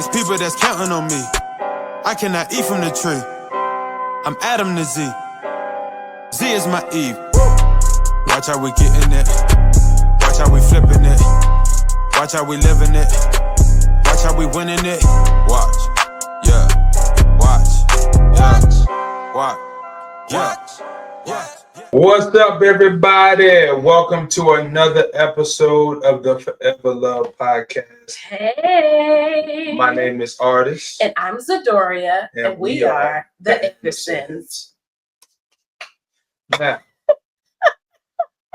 It's people that's counting on me. I cannot eat from the tree. I'm Adam to Z. Z is my Eve. Watch how we getting it. Watch how we flipping it. Watch how we living it. Watch how we winning it. Watch. Yeah. Watch. Yeah. Watch. Yeah. Watch. What's up, everybody? Welcome to another episode of the Forever Love Podcast. Hey! My name is Artis. And I'm Zadoria. And we are the Andersons. Now,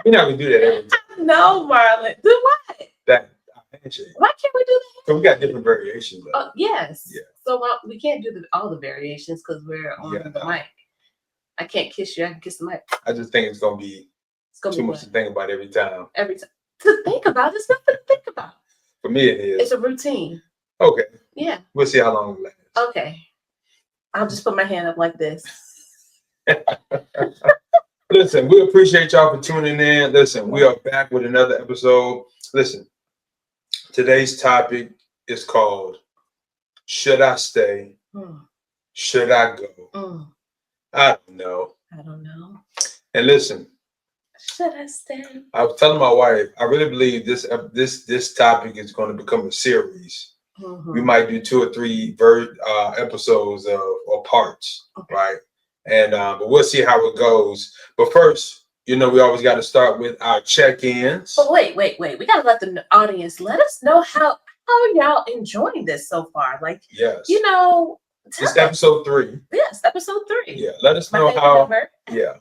we're not going to do that every time. No, Marlon. Do what? That handshake. Why can't we do that? So we got different variations. Oh, yes. Yeah. So we can't do all the variations because we're on the mic. I can't kiss you. I can kiss the mic. I just think it's going to be too much to think about every time. Every time. To think about. There's nothing to think about. For me, it is. It's a routine. Okay. Yeah. We'll see how long it lasts. Okay. I'll just put my hand up like this. Listen, we appreciate y'all for tuning in. Listen, we are back with another episode. Listen, today's topic is called Should I Stay? Should I go? I don't know. And listen, should I stay? I was telling my wife, I really believe this topic is going to become a series. We might do 2 or 3 episodes or parts, right? And but we'll see how it goes. But first, we always got to start with our check-ins. But wait. We got to let the audience let us know how y'all enjoying this so far. Like, yes, it's episode 3. Yes, episode 3. Yeah, let us know how. Number. Yeah.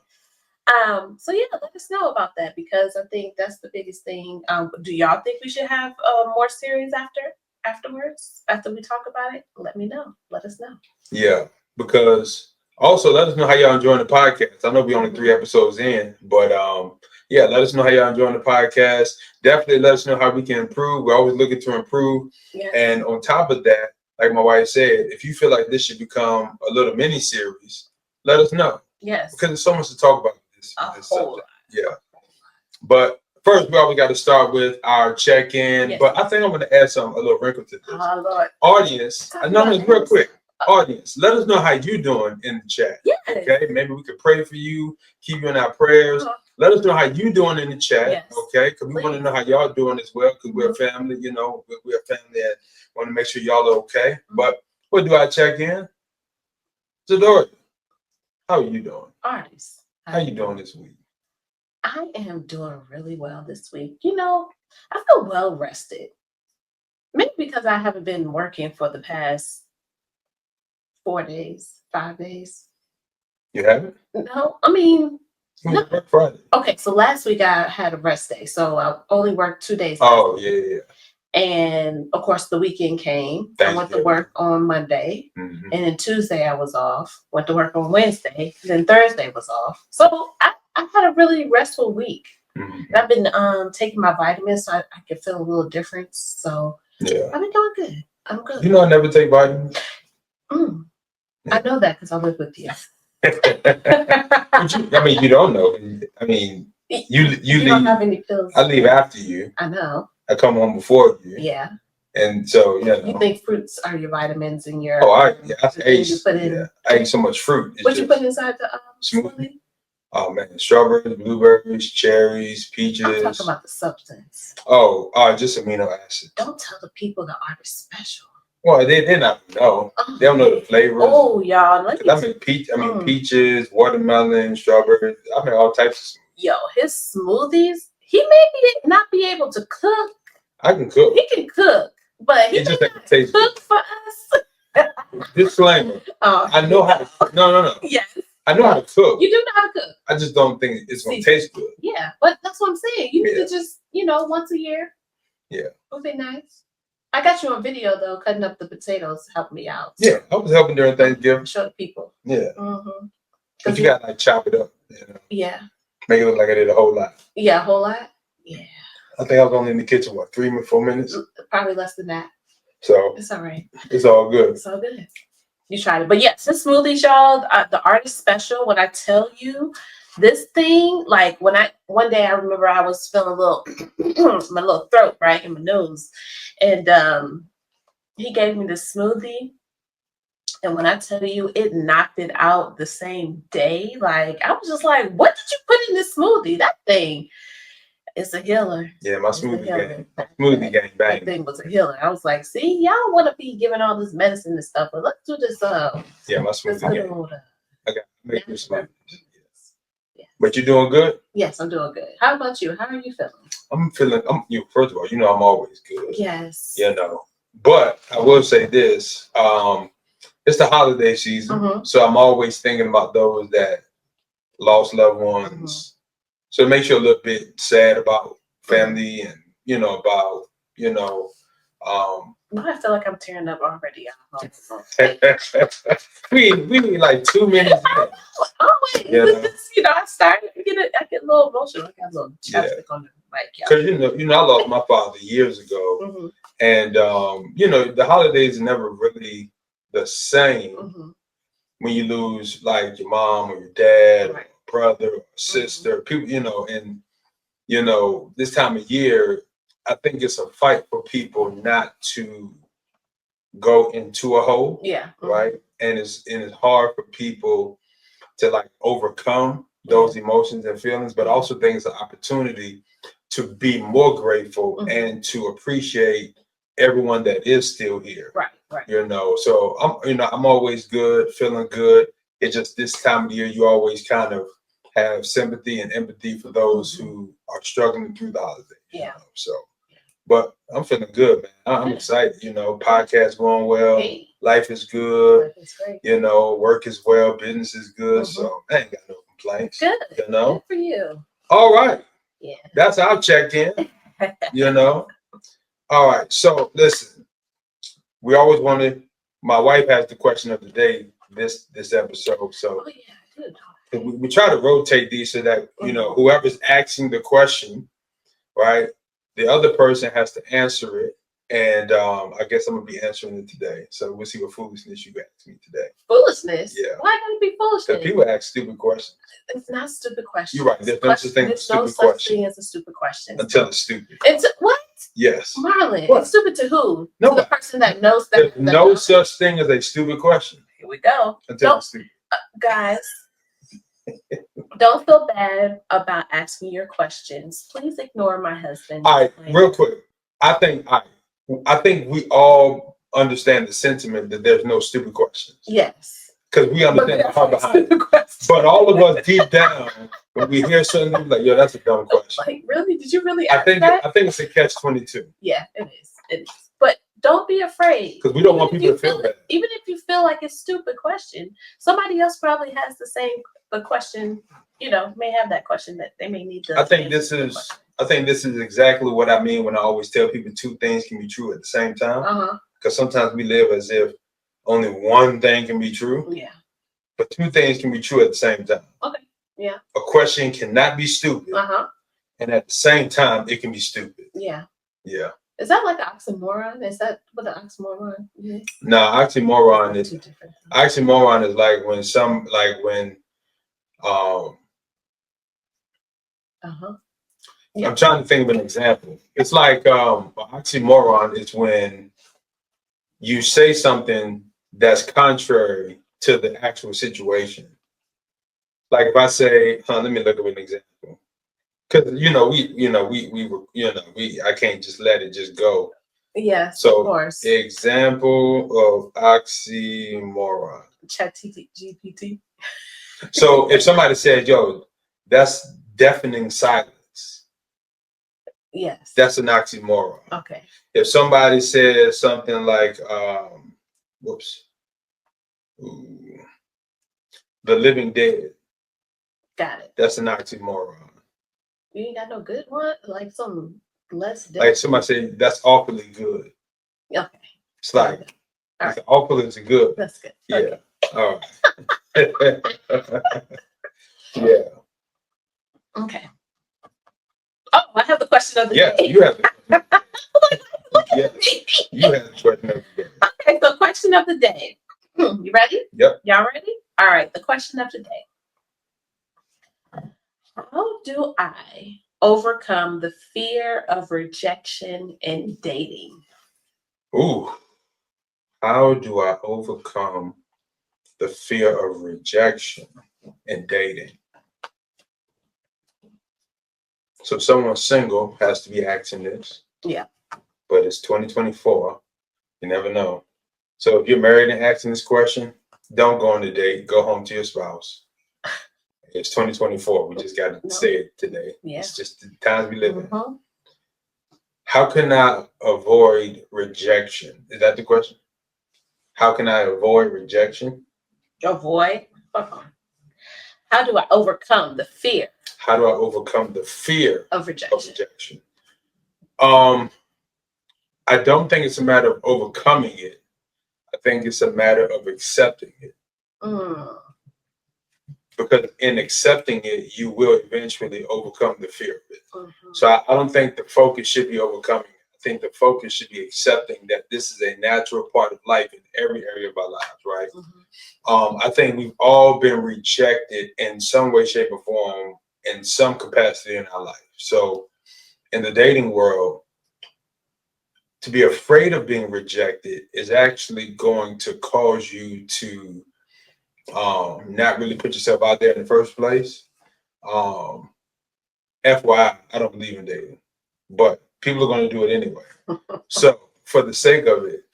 So let us know about that because I think that's the biggest thing. Do y'all think we should have more series afterwards after we talk about it? Let me know. Let us know. Yeah, because also let us know how y'all enjoying the podcast. I know we only 3 episodes in, but let us know how y'all enjoying the podcast. Definitely let us know how we can improve. We're always looking to improve. Yes. And on top of that, like my wife said, if you feel like this should become a little mini series, let us know. Yes. Because there's so much to talk about this subject. Yeah. But first, we always got to start with our check-in. Yes. But I think I'm going to add a little wrinkle to this. Oh, Lord. Audience, real quick. Audience, let us know how you doing in the chat. Yes. Okay, maybe we could pray for you, keep you in our prayers. Let us know how you doing in the chat. Yes. Okay, because we want to know how y'all doing as well. Because we're a family, we're a family that want to make sure y'all are okay. But we'll do our check in. Zadoria, how are you doing? Artis, how you doing this week? I am doing really well this week. I feel well rested. Maybe because I haven't been working for the past 4 days, 5 days. You haven't? No, I mean, no. Friday. Okay, so last week I had a rest day, so I only worked 2 days. Oh, yeah. And of course, the weekend came. I went to work on Monday, and then Tuesday I was off. Went to work on Wednesday, then Thursday was off. So I had a really restful week. I've been taking my vitamins, so I can feel a little difference. So yeah, I've been doing good. I'm good. I never take vitamins. I know that because I live with you. You don't know. I mean, you leave. Don't have any pills. I leave after you. I know. I come home before you. Yeah. And so, You think fruits are your vitamins and your... I ate so much fruit. What you put inside the smoothie? Oh, man. Strawberries, blueberries, cherries, peaches. I'm talking about the substance. Oh, just amino acids. Don't tell the people the art is special. Well, they not know. They don't know the flavors. Oh, y'all. Peaches, watermelon, strawberries. I mean, all types of smoothies. Yo, his smoothies, he may not be able to cook. I can cook. He can cook, but he just may not taste cook good. for us. Disclaimer. I know how to. No. Yes. I know how to cook. You do know how to cook. I just don't think it's going to taste good. Yeah, but that's what I'm saying. You need to just, once a year. Yeah. Would be nice. I got you on video, though, cutting up the potatoes to help me out. Yeah, I was helping during Thanksgiving. Show the people. Yeah. But you got to chop it up. Yeah. Make it look like I did a whole lot. Yeah, a whole lot? Yeah. I think I was only in the kitchen, 3 or 4 minutes? Probably less than that. So. It's all right. It's all good. It's all good. You tried it. But yes, this smoothie, y'all, the art is special. When I tell you this thing, like one day I remember I was feeling a little, my little throat, right, in my nose. And he gave me the smoothie. And when I tell you, it knocked it out the same day. Like, I was just like, what did you put in this smoothie? That thing is a healer. Yeah, my smoothie game. Bang. That thing was a healer. I was like, see, y'all want to be giving all this medicine and stuff, but let's do this. Yeah, my smoothie game. I got to make your smoothies. Yes. But you're doing good? Yes, I'm doing good. How about you? How are you feeling? First of all, I'm always good. Yes. But I will say this. It's the holiday season, so I'm always thinking about those that lost loved ones. So it makes you a little bit sad about family and about I feel like I'm tearing up already. we need like 2 minutes. Always, I get a little emotional. I got a little chapstick on the mic. Because I lost my father years ago, and the holidays are never really the same when you lose like your mom or your dad, or brother or sister. People, and this time of year, I think it's a fight for people not to go into a hole. Yeah. Right. And it's hard for people to like overcome those emotions and feelings, but also think it's an opportunity to be more grateful and to appreciate everyone that is still here. Right. So I'm always good, feeling good. It's just this time of year, you always kind of have sympathy and empathy for those who are struggling through the holidays. Yeah. But I'm feeling good, man. I'm excited. Podcast going well. Life is good. Life is great. Work is well. Business is good. So I ain't got no complaints. Good. Good for you. All right. Yeah. That's our check-in. All right. So listen, we always wanted. My wife has the question of the day this episode. So we try to rotate these so that whoever's asking the question, right, the other person has to answer it. And I guess I'm gonna be answering it today. So we'll see what foolishness you ask me today. Foolishness? Yeah. Why gotta be foolishness? Because people ask stupid questions. It's not stupid questions. You're right. There's no such thing as a stupid question. Thing as a stupid question. Until it's stupid. What? Yes. Marlon, What? It's stupid to who? No. To the person that knows that. There's no such thing as a stupid question. Here we go. Until it's stupid. Guys, don't feel bad about asking your questions. Please ignore my husband. All right, real quick. I think we all understand the sentiment that there's no stupid questions. Yes. Because we understand the heart behind it. But all of us deep down, when we hear something like, yo, that's a dumb question. Like, really? Did you really ask that? I think it's a catch-22. Yeah, it is. It is. But don't be afraid. Because we don't want people to feel bad. Even if you feel like it's a stupid question, somebody else probably has the question, may have that question that they may need to. I think this is exactly what I mean when I always tell people two things can be true at the same time. Because sometimes we live as if only one thing can be true. Yeah. But two things can be true at the same time. Okay. Yeah. A question cannot be stupid. And at the same time, it can be stupid. Yeah. Yeah. Is that like an oxymoron? Is that what an oxymoron is? No, oxymoron is like when I'm trying to think of an example. It's like an oxymoron is when you say something that's contrary to the actual situation. Like if I say, let me look at an example. Because I can't just let it just go. Yes, so, of course. Example of oxymoron. ChatGPT. So if somebody said, "Yo, that's deafening silence," yes, that's an oxymoron. Okay. If somebody says something like, "The living dead," got it. That's an oxymoron. You ain't got no good one, like some less. Like somebody said, that's awfully good. Okay. It's like it's awful is good. That's good. Yeah. Okay. All right. Yeah. Okay. Oh, I have the question of the day. You have it. You have the question of the day. Okay, so question of the day. You ready? Yep. Y'all ready? All right. The question of the day. How do I overcome the fear of rejection in dating? Ooh. How do I overcome the fear of rejection in dating? So if someone's single has to be asking this. Yeah. But it's 2024. You never know. So if you're married and asking this question, don't go on a date. Go home to your spouse. It's 2024. We just got to say it today. Yeah. It's just the times we live in. How can I avoid rejection? Is that the question? How can I avoid rejection? Avoid? How do I overcome the fear? How do I overcome the fear of rejection? I don't think it's a matter of overcoming it. I think it's a matter of accepting it. Because in accepting it, you will eventually overcome the fear of it. So I don't think the focus should be overcoming it. I think the focus should be accepting that this is a natural part of life in every area of our lives, right? I think we've all been rejected in some way, shape, or form in some capacity in our life. So in the dating world, to be afraid of being rejected is actually going to cause you to not really put yourself out there in the first place. FYI, I don't believe in dating, but people are going to do it anyway. So for the sake of it,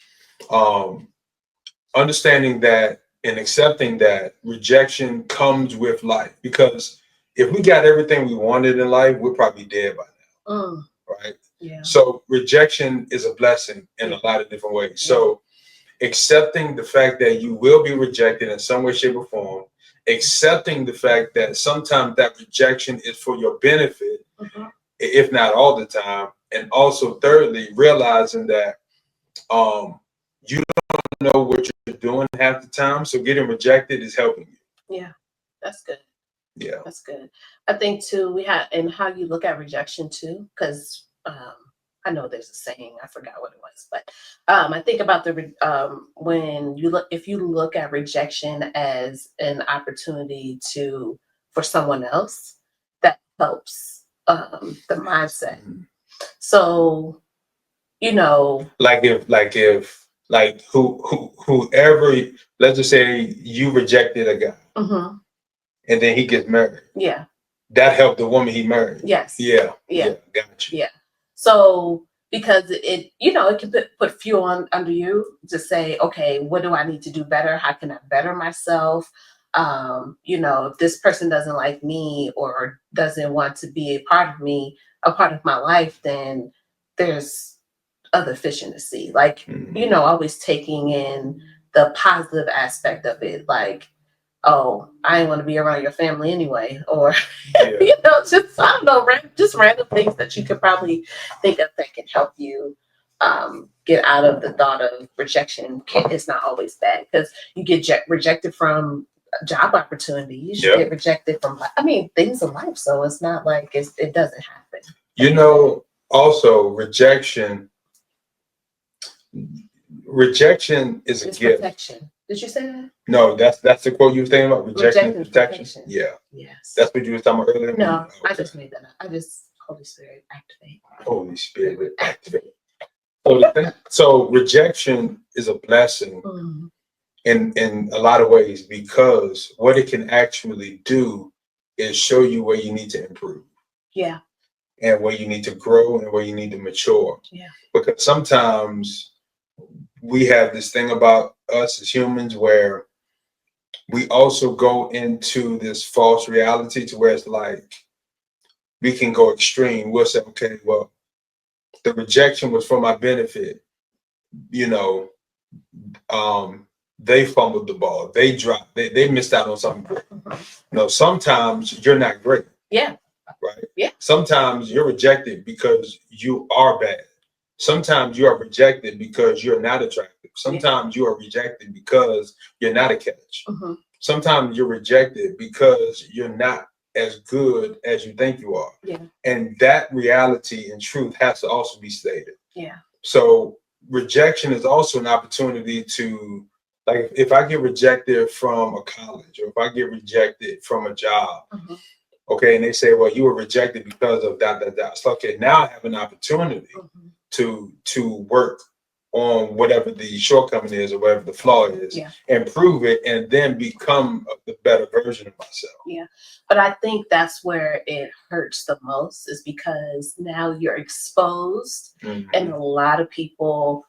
understanding that and accepting that rejection comes with life, because if we got everything we wanted in life, we're probably dead by now, right? Yeah. So rejection is a blessing in a lot of different ways. So accepting the fact that you will be rejected in some way, shape, or form, accepting the fact that sometimes that rejection is for your benefit, if not all the time, and also thirdly, realizing that you don't know what you're doing half the time, so getting rejected is helping you. Yeah, that's good. Yeah, that's good. I think too, we have, and how you look at rejection too, because I know there's a saying, I forgot what it was, but I think about the when you look, if you look at rejection as an opportunity for someone else, that helps the mindset. So, like whoever, let's just say you rejected a guy, and then he gets married. Yeah, that helped the woman he married. Yes. Yeah. Gotcha. Yeah. So because it can put fuel under you to say, okay, what do I need to do better? How can I better myself? If this person doesn't like me or doesn't want to be a part of my life, then there's other fish in the sea. Like, always taking in the positive aspect of it. Like, oh, I didn't want to be around your family anyway, or just I don't know, just random things that you could probably think of that can help you get out of the thought of rejection. It's not always bad, because you get rejected from job opportunities, you get rejected from things in life. So it's not like it doesn't happen. Also rejection is a gift. Protection. Did you say that? No, that's the quote you were saying about rejection and protection. Yeah. Yes. That's what you were talking about earlier? No, okay. I just made that up. Holy Spirit, activate. Holy Spirit, activate. So rejection is a blessing in a lot of ways, because what it can actually do is show you where you need to improve. Yeah. And where you need to grow and where you need to mature. Yeah. Because sometimes we have this thing about us as humans where we also go into this false reality to where it's like we can go extreme. We'll say, okay, well, the rejection was for my benefit. They fumbled the ball. They dropped. They missed out on something great. Sometimes you're not great. Yeah. Right? Yeah. Sometimes you're rejected because you are bad. Sometimes you are rejected because you're not attractive. Sometimes you are rejected because you're not a catch. Sometimes you're rejected because you're not as good as you think you are. Yeah. And that reality and truth has to also be stated. Yeah. So rejection is also an opportunity to, like, if I get rejected from a college, or if I get rejected from a job, okay, and they say, well, you were rejected because of that. It's okay, now I have an opportunity to work on whatever the shortcoming is or whatever the flaw is, improve it, and then become the better version of myself. Yeah. But I think that's where it hurts the most, is because now you're exposed, and a lot of people,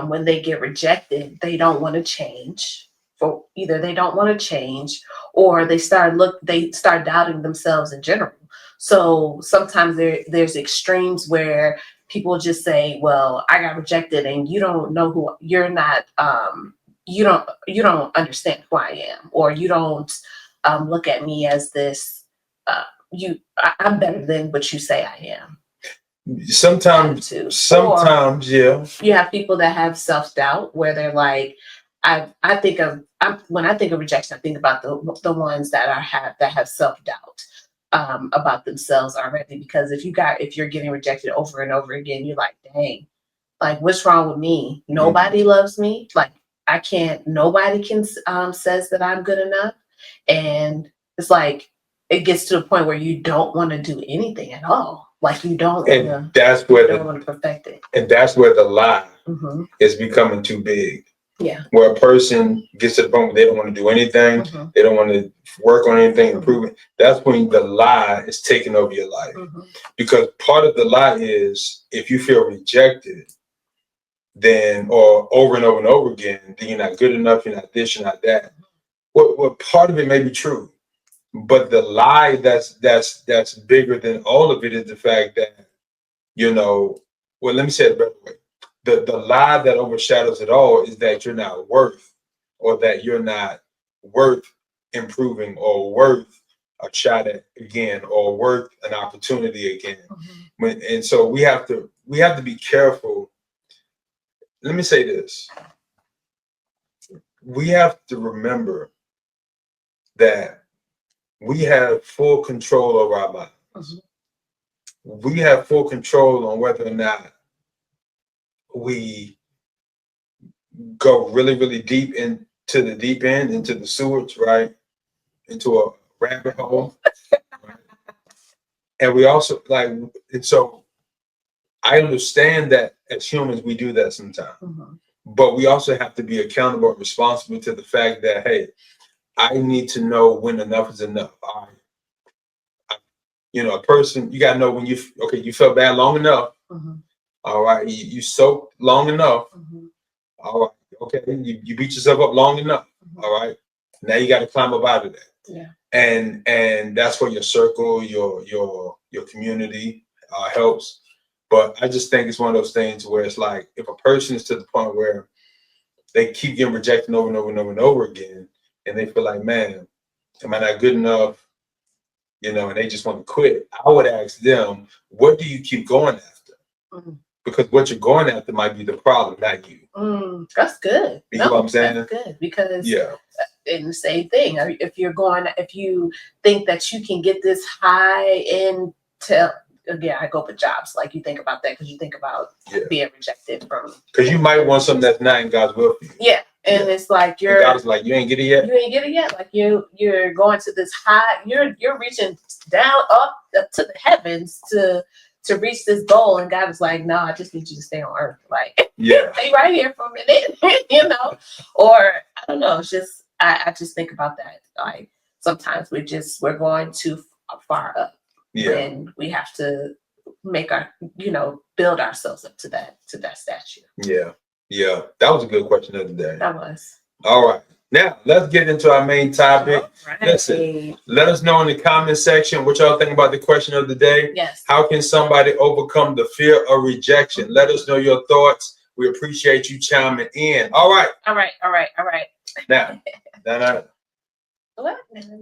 when they get rejected, they don't want to change. For either they don't want to change, or they start doubting themselves in general. So sometimes there's extremes where people just say, well, I got rejected and you don't know who you're not, you don't understand who I am, or you don't look at me as this, I'm better than what you say I am. Sometimes, yeah. You have people that have self-doubt where they're like, when I think of rejection, I think about the ones that have self-doubt about themselves already. Because if you're getting rejected over and over again, you're like, dang, like, what's wrong with me? Nobody loves me. Like, nobody can says that I'm good enough. And it's like, it gets to the point where you don't want to do anything at all. Like, you don't want to perfect it. And that's where the lie is becoming too big. Yeah. Where a person gets to the point where they don't want to do anything, they don't want to work on anything, improve it. That's when the lie is taking over your life. Because part of the lie is, if you feel rejected, then, or over and over and over again, then you're not good enough, you're not this, you're not that. Well, part of it may be true, but the lie that's bigger than all of it is the fact that, well, let me say it a better way. The lie that overshadows it all is that you're not worth, or that you're not worth improving, or worth a shot at again, or worth an opportunity again. And so we have to be careful. Let me say this. We have to remember that we have full control over our lives. We have full control on whether or not we go really, really deep into the deep end, into the sewage, right? Into a rabbit hole. Right? And we also and so I understand that as humans, we do that sometimes. But we also have to be accountable and responsible to the fact that, hey, I need to know when enough is enough. A person, you got to know when you felt bad long enough. All right. You soaked long enough. All right. Okay. You beat yourself up long enough. All right. Now you got to climb up out of that. Yeah. And that's where your circle, your community helps. But I just think it's one of those things where it's like, if a person is to the point where they keep getting rejected over and over and over and over again, and they feel like, man, am I not good enough? And they just want to quit. I would ask them, what do you keep going after? Because what you're going after might be the problem, not you. That's good. You know what I'm saying? That's good, because in the same thing, if you think that you can get this high into, again, I go with jobs. Like, you think about that because you think about being rejected from. Because you might want something that's not in God's will for you. Yeah. And it's like God's like, you ain't get it yet. You ain't get it yet. Like, you're going to this high. You're reaching down up to the heavens to reach this goal, and God is like, no, I just need you to stay on earth. Like, stay right here for a minute, Or I don't know. It's just I just think about that. Like, sometimes we're going too far up. And we have to make build ourselves up to that stature. Yeah, that was a good question of the day. That was. All right. Now, let's get into our main topic. Right. Listen, let us know in the comment section what y'all think about the question of the day. Yes. How can somebody overcome the fear of rejection? Let us know your thoughts. We appreciate you chiming in. All right. Now,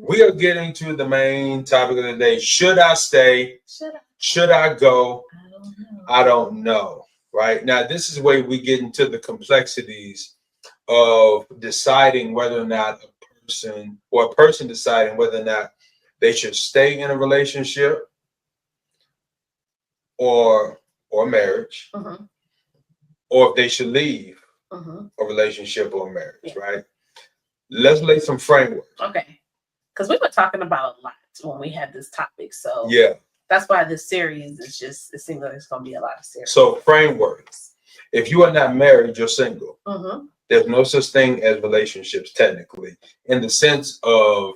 we are getting to the main topic of the day. Should I stay? Should I go? I don't know. Right now, this is where we get into the complexities of deciding whether or not a person deciding whether or not they should stay in a relationship or marriage, or if they should leave a relationship or marriage. Right. Let's lay some framework. Okay, because we were talking about a lot when we had this topic, so yeah. That's why this series is it seems like it's going to be a lot of series. So frameworks. If you are not married, you're single. Mm-hmm. There's no such thing as relationships, technically, in the sense of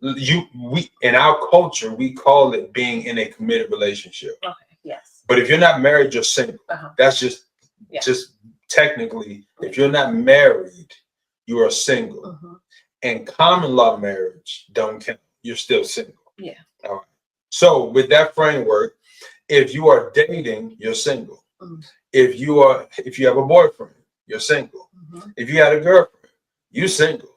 we in our culture we call it being in a committed relationship. Okay. Yes. But if you're not married, you're single. That's just technically, if you're not married, you are single. And common law marriage don't count. You're still single. Yeah. All right. So with that framework, if you are dating, you're single. If you have a boyfriend, you're single. If you had a girlfriend, you're single.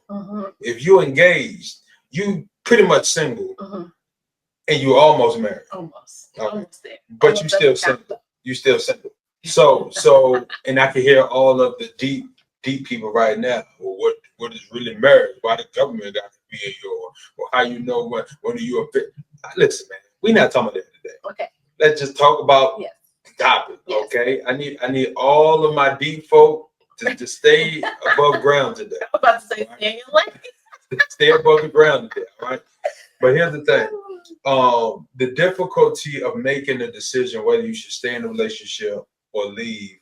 If you're engaged, you pretty much single. And you're almost married. Almost there. But you still single. You still single. So and I can hear all of the deep people right now. Well, what is really marriage? Why the government got to be in your, or how you know when are you a fit? Listen, man, we're not talking about that today. Okay. Let's just talk about the topic. Yes. Okay. I need all of my deep folk to stay above ground today. I'm about to say stay above the ground today. All right. But here's the thing. The difficulty of making a decision whether you should stay in a relationship or leave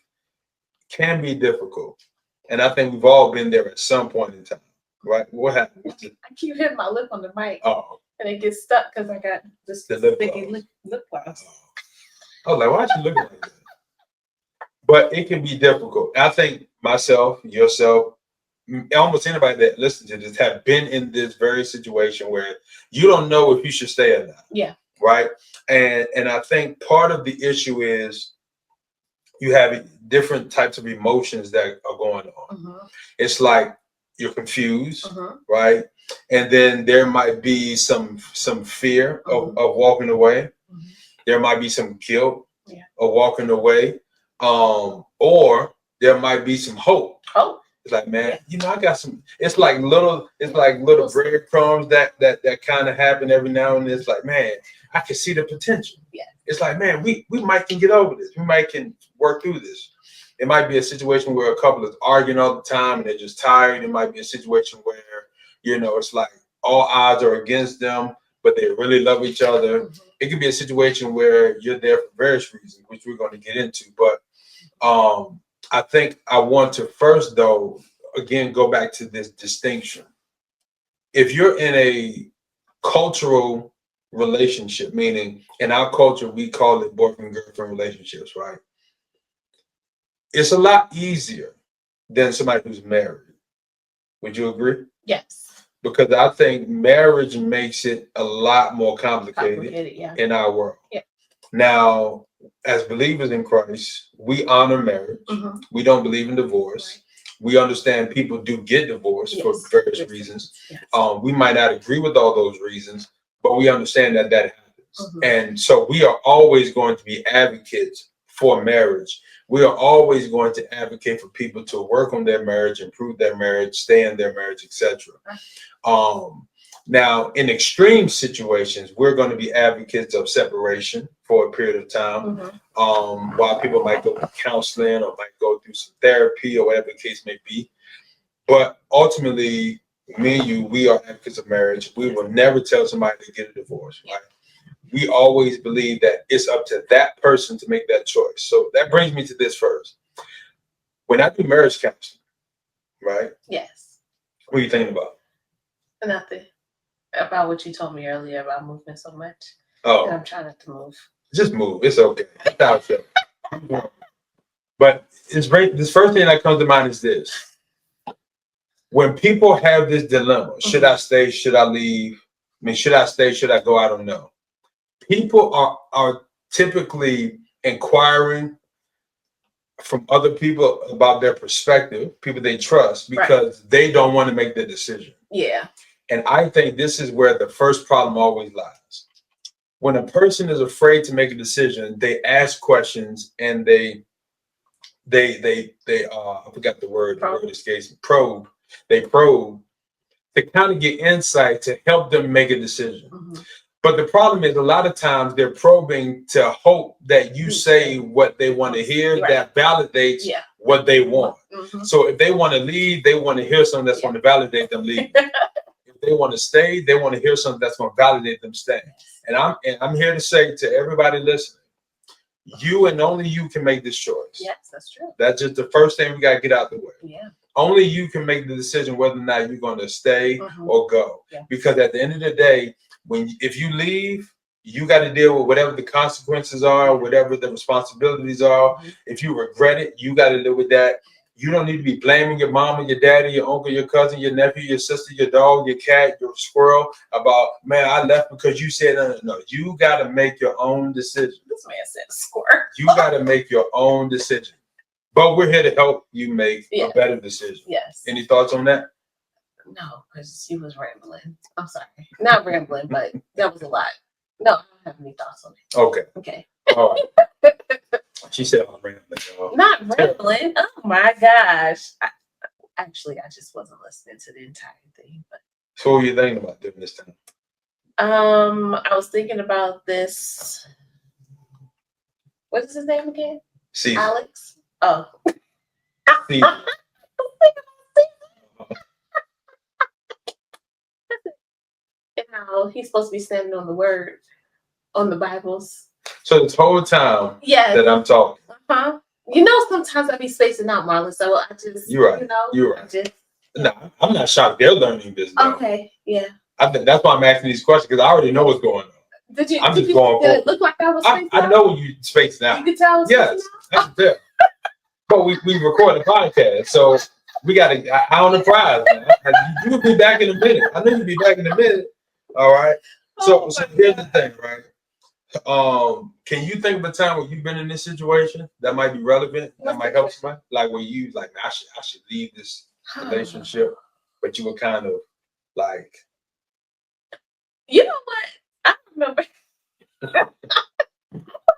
can be difficult. And I think we've all been there at some point in time, right? What happened? I keep hitting my lip on the mic. Oh. And it gets stuck because I got this sticky lip gloss. I was like, why are you looking like that? But it can be difficult. I think myself, yourself, almost anybody that listens to this have been in this very situation where you don't know if you should stay or not. Yeah. Right. And I think part of the issue is you have different types of emotions that are going on. It's like you're confused, right? And then there might be some fear of walking away. There might be some guilt of walking away. Or there might be some hope. It's like, man, I got some. It's like little breadcrumbs that kind of happen every now and then. It's like, man, I can see the potential. Yeah. It's like, man, we might can get over this. We might can work through this. It might be a situation where a couple is arguing all the time and they're just tired. It might be a situation where, it's like all odds are against them, but they really love each other. It could be a situation where you're there for various reasons, which we're going to get into. But I think I want to first, though, again, go back to this distinction. If you're in a cultural relationship, meaning in our culture, we call it boyfriend-girlfriend relationships, right? It's a lot easier than somebody who's married. Would you agree? Yes. Because I think marriage makes it a lot more complicated in our world. Yeah. Now, as believers in Christ, we honor marriage. We don't believe in divorce. Right. We understand people do get divorced for various reasons. Yes. We might not agree with all those reasons, but we understand that happens. And so we are always going to be advocates for marriage. We are always going to advocate for people to work on their marriage, improve their marriage, stay in their marriage, etc. Now, in extreme situations, we're going to be advocates of separation for a period of time, while people might go through counseling or might go through some therapy or whatever the case may be. But ultimately, me and you, we are advocates of marriage. We will never tell somebody to get a divorce, right? We always believe that it's up to that person to make that choice. So that brings me to this first. When I do marriage counseling, right? Yes. What are you thinking about? Nothing. About what you told me earlier about moving so much. Oh. And I'm trying not to move. Just move. It's okay. But this first thing that comes to mind is this. When people have this dilemma, should I stay? Should I leave? Should I stay? Should I go? I don't know. People are typically inquiring from other people about their perspective, people they trust, because they don't want to make the decision. Yeah. And I think this is where the first problem always lies. When a person is afraid to make a decision, they ask questions and they I forgot the word escapes me. Probe. They probe to kind of get insight to help them make a decision. But the problem is a lot of times they're probing to hope that you say what they want to hear that validates what they want. So if they want to leave, they want to hear something that's going to validate them leaving. If they want to stay, they want to hear something that's going to validate them staying. And I'm here to say to everybody listening, You and only you can make this choice. Yes, that's true. That's just the first thing we got to get out the way. Yeah. Only you can make the decision whether or not you're going to stay or go. Yeah. Because at the end of the day, if you leave, you got to deal with whatever the consequences are, whatever the responsibilities are. If you regret it, you got to live with that. You don't need to be blaming your mama, your daddy, your uncle, your cousin, your nephew, your sister, your dog, your cat, your squirrel about, man, I left because you said no. You got to make your own decision. This man said squirrel. You got to make your own decision. But we're here to help you make a better decision. Yes. Any thoughts on that? No, because she was rambling. I'm sorry. Not rambling, but that was a lot. No, I don't have any thoughts on it. Okay. All right. She said I'm rambling, y'all. Not rambling. Oh my gosh. I just wasn't listening to the entire thing. But so what were you thinking about doing this time? I was thinking about this. What is his name again? Caesar. Alex. Oh. Caesar. And how he's supposed to be standing on the word on the Bibles. So this whole time that I'm talking. You know, sometimes I be spacing out, Marlon. So I just, you're right. You're right. No, I'm not shocked they're learning this. Though. Okay, yeah. I think that's why I'm asking these questions because I already know what's going on. Did you? I'm did just you, going. Did it look like I was spacing out? I know you spacing out. You could tell. Yes, that's fair. But we record a podcast, so we got to eye on the prize. Man. You'll be back in a minute. I know you'll be back in a minute. All right. So here's the thing, right? Can you think of a time where you've been in this situation that might be relevant, that might help somebody? Like where you like, I should leave this relationship, but you were kind of like, you know what? I remember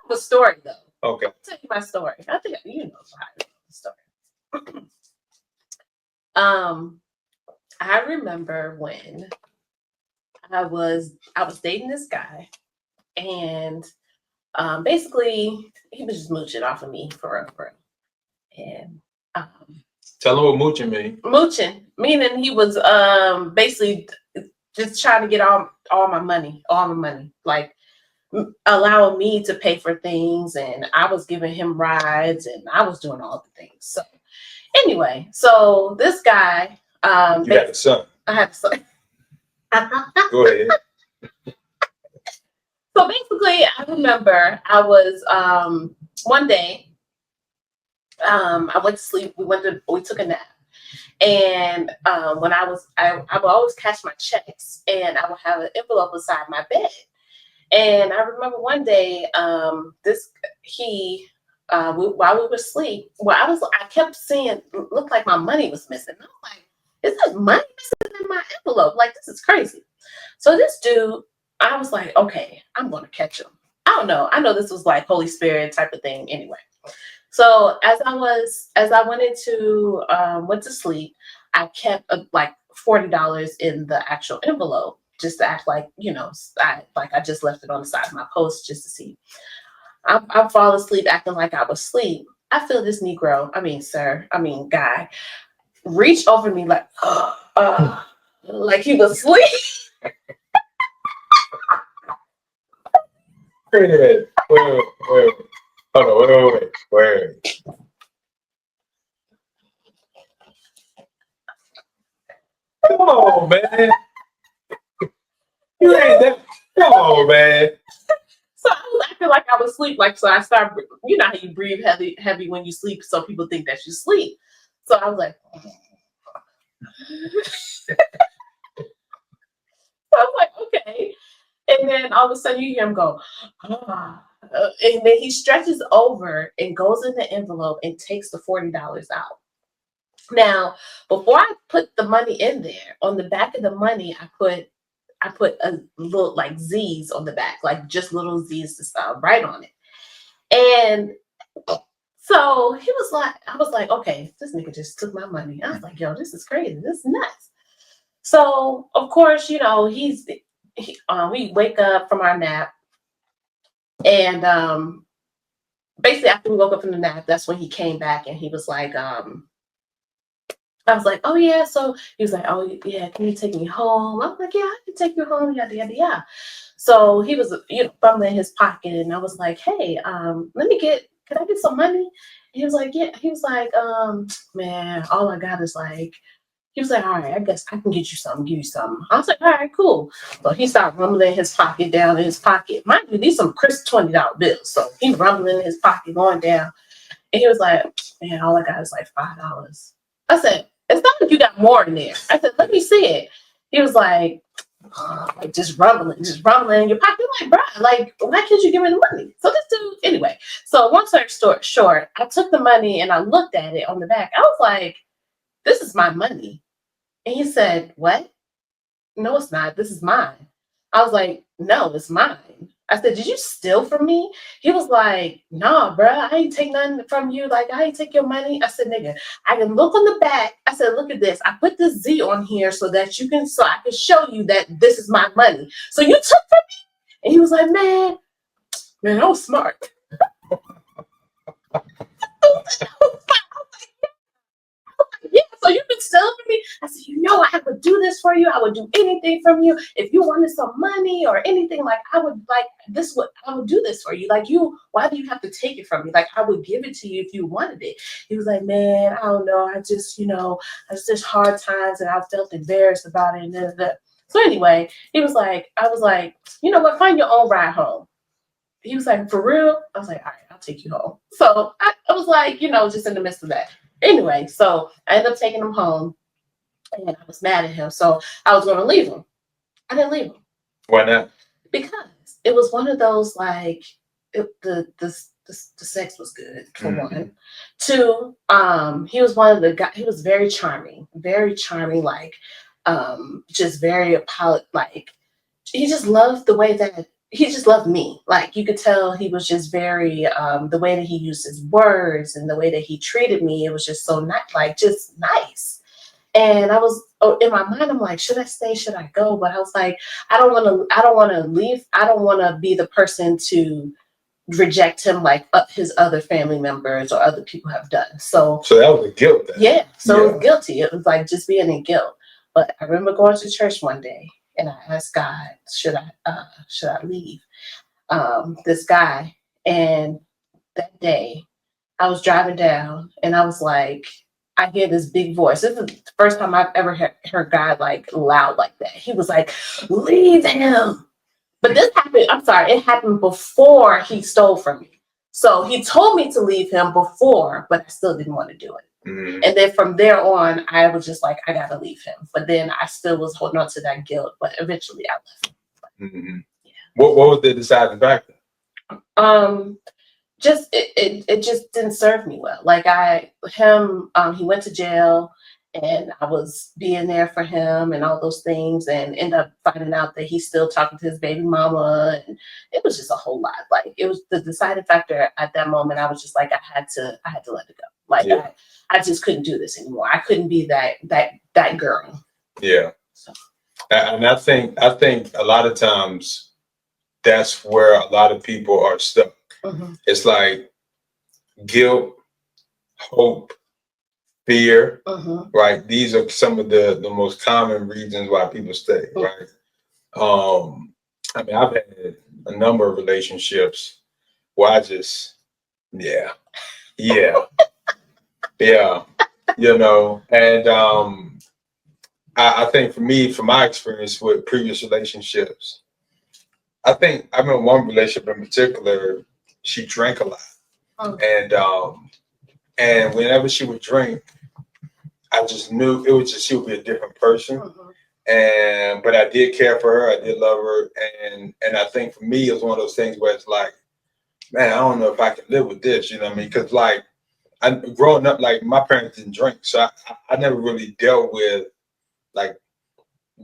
the story though. Okay. I'll tell you my story. I think you know the story. I remember when I was dating this guy, and basically he was just mooching off of me for real. And tell him what mooching means. Mooching, meaning he was basically just trying to get all my money, like allowing me to pay for things, and I was giving him rides, and I was doing all the things. So anyway, so this guy, you had a son. I had a son. Go ahead. So basically, I remember I was one day, I went to sleep. We took a nap, and when I would always cash my checks, and I would have an envelope beside my bed. And I remember one day, while we were asleep, I kept seeing, looked like my money was missing. I was like, is this money missing in my envelope? Like, this is crazy. So this dude, I was like, okay, I'm going to catch him. I don't know. I know this was like Holy Spirit type of thing anyway. So as I went to sleep, I kept like $40 in the actual envelope, just to act like, I just left it on the side of my post just to see. I fall asleep acting like I was asleep. I feel this guy reach over me like he was asleep. Wait. Hold on, wait. Come on, man. You ain't that. Come on, man. So I was acting like I was asleep. So I started, you know how you breathe heavy when you sleep, so people think that you sleep. So I was like, okay. And then all of a sudden you hear him go, and then he stretches over and goes in the envelope and takes the $40 out. Now, before I put the money in there, on the back of the money, I put a little like Z's on the back, like just little Z's to write on it. And so I was like, okay, this nigga just took my money. I was like, yo, this is crazy. This is nuts. So of course, we wake up from our nap, and basically after we woke up from the nap, that's when he came back and he was like, I was like, oh yeah. So he was like, oh yeah, can you take me home? I was like, yeah, I can take you home. Yada yada yada. So he was, fumbling in his pocket, and I was like, hey, can I get some money? And he was like, yeah. He was like, man, all I got is like. He was like, all right, I guess I can get you something, give you something. I was like, all right, cool. So he started rumbling his pocket down in his pocket. Mind you, these some crisp $20 bills. So he rumbling in his pocket going down. And he was like, man, all I got is like $5. I said, it's not like you got more in there. I said, let me see it. He was like just rumbling in your pocket. I'm like, bro, like, why can't you give me the money? So this dude, anyway. So long story short, I took the money and I looked at it on the back. I was like, this is my money. And he said, what? No, it's not. This is mine. I was like, no, it's mine. I said, did you steal from me? He was like, nah, bro, I ain't take nothing from you. Like, I ain't take your money. I said, nigga, I can look on the back. I said, look at this. I put this Z on here so I can show you that this is my money. So you took from me? And he was like, man, that was smart. Yeah, so you've been stealing from me. I said, I would do this for you. I would do anything from you. If you wanted some money or anything, like I would do this for you. Like why do you have to take it from me? Like I would give it to you if you wanted it. He was like, man, I don't know. I just hard times and I felt embarrassed about it. And so anyway, I was like, you know what? Find your own ride home. He was like, for real? I was like, all right, I'll take you home. So I was like, just in the midst of that. Anyway, so I ended up taking him home, and I was mad at him. So I was going to leave him. I didn't leave him. Why not? Because it was one of those like the sex was good for one. Two, he was one of the guys. He was very charming, like just very like he just loved the way that. He just loved me. Like you could tell he was just very, the way that he used his words and the way that he treated me, it was just so just nice. And I was in my mind, I'm like, should I stay? Should I go? But I was like, I don't want to leave. I don't want to be the person to reject him like his other family members or other people have done. So that was a guilt. Yeah. So it was guilty. It was like just being in guilt. But I remember going to church one day. And I asked God, should I leave this guy? And that day, I was driving down, and I was like, I hear this big voice. This is the first time I've ever heard God like loud like that. He was like, leave him. But this happened. I'm sorry, it happened before he stole from me. So he told me to leave him before, but I still didn't want to do it. And then from there on, I was just like, I gotta leave him. But then I still was holding on to that guilt. But eventually, I left him. Yeah. What was the deciding factor? Just it just didn't serve me well. Like he went to jail, and I was being there for him and all those things, and end up finding out that he's still talking to his baby mama, and it was just a whole lot. Like it was the deciding factor at that moment. I was just like, I had to let it go. Like I just couldn't do this anymore. I couldn't be that girl. Yeah. So. And I think a lot of times that's where a lot of people are stuck. Mm-hmm. It's like guilt, hope, fear, right? These are some of the most common reasons why people stay, right? I mean, I've had a number of relationships where I just, yeah, and I think for me, from my experience with previous relationships, I remember one relationship in particular, she drank a lot. And whenever she would drink, I just knew she would be a different person. But I did care for her, I did love her. And I think for me, it was one of those things where it's like, man, I don't know if I can live with this, you know what I mean? Because like, growing up, like my parents didn't drink, so I never really dealt with like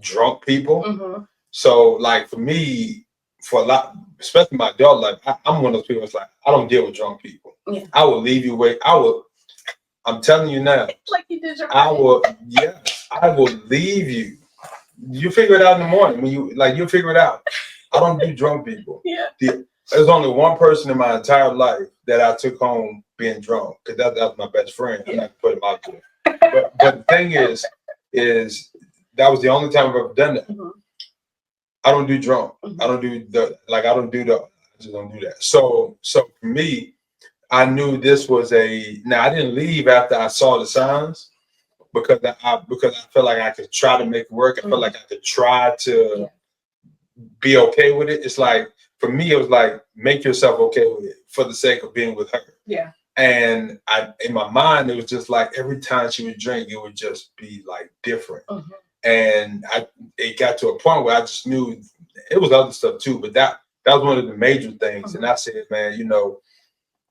drunk people. So like for me, for a lot, especially my adult life, I'm one of those people that's like, I don't deal with drunk people. Yeah. I will leave you away. I'm telling you now. Like you did your I will leave you. You figure it out in the morning when you'll figure it out. I don't do drunk people. Yeah. There's only one person in my entire life that I took home being drunk because that was my best friend. I'm not gonna put him out there. But the thing is that was the only time I've ever done that. I don't do drunk. I don't do I just don't do that. So for me, I knew this was now I didn't leave after I saw the signs because I felt like I could try to make it work. I felt like I could try to be okay with it. It's like, for me, it was like, make yourself okay with it for the sake of being with her. Yeah. And in my mind, it was just like every time she would drink, it would just be like different. And it got to a point where I just knew it was other stuff too, but that was one of the major things. And I said, man,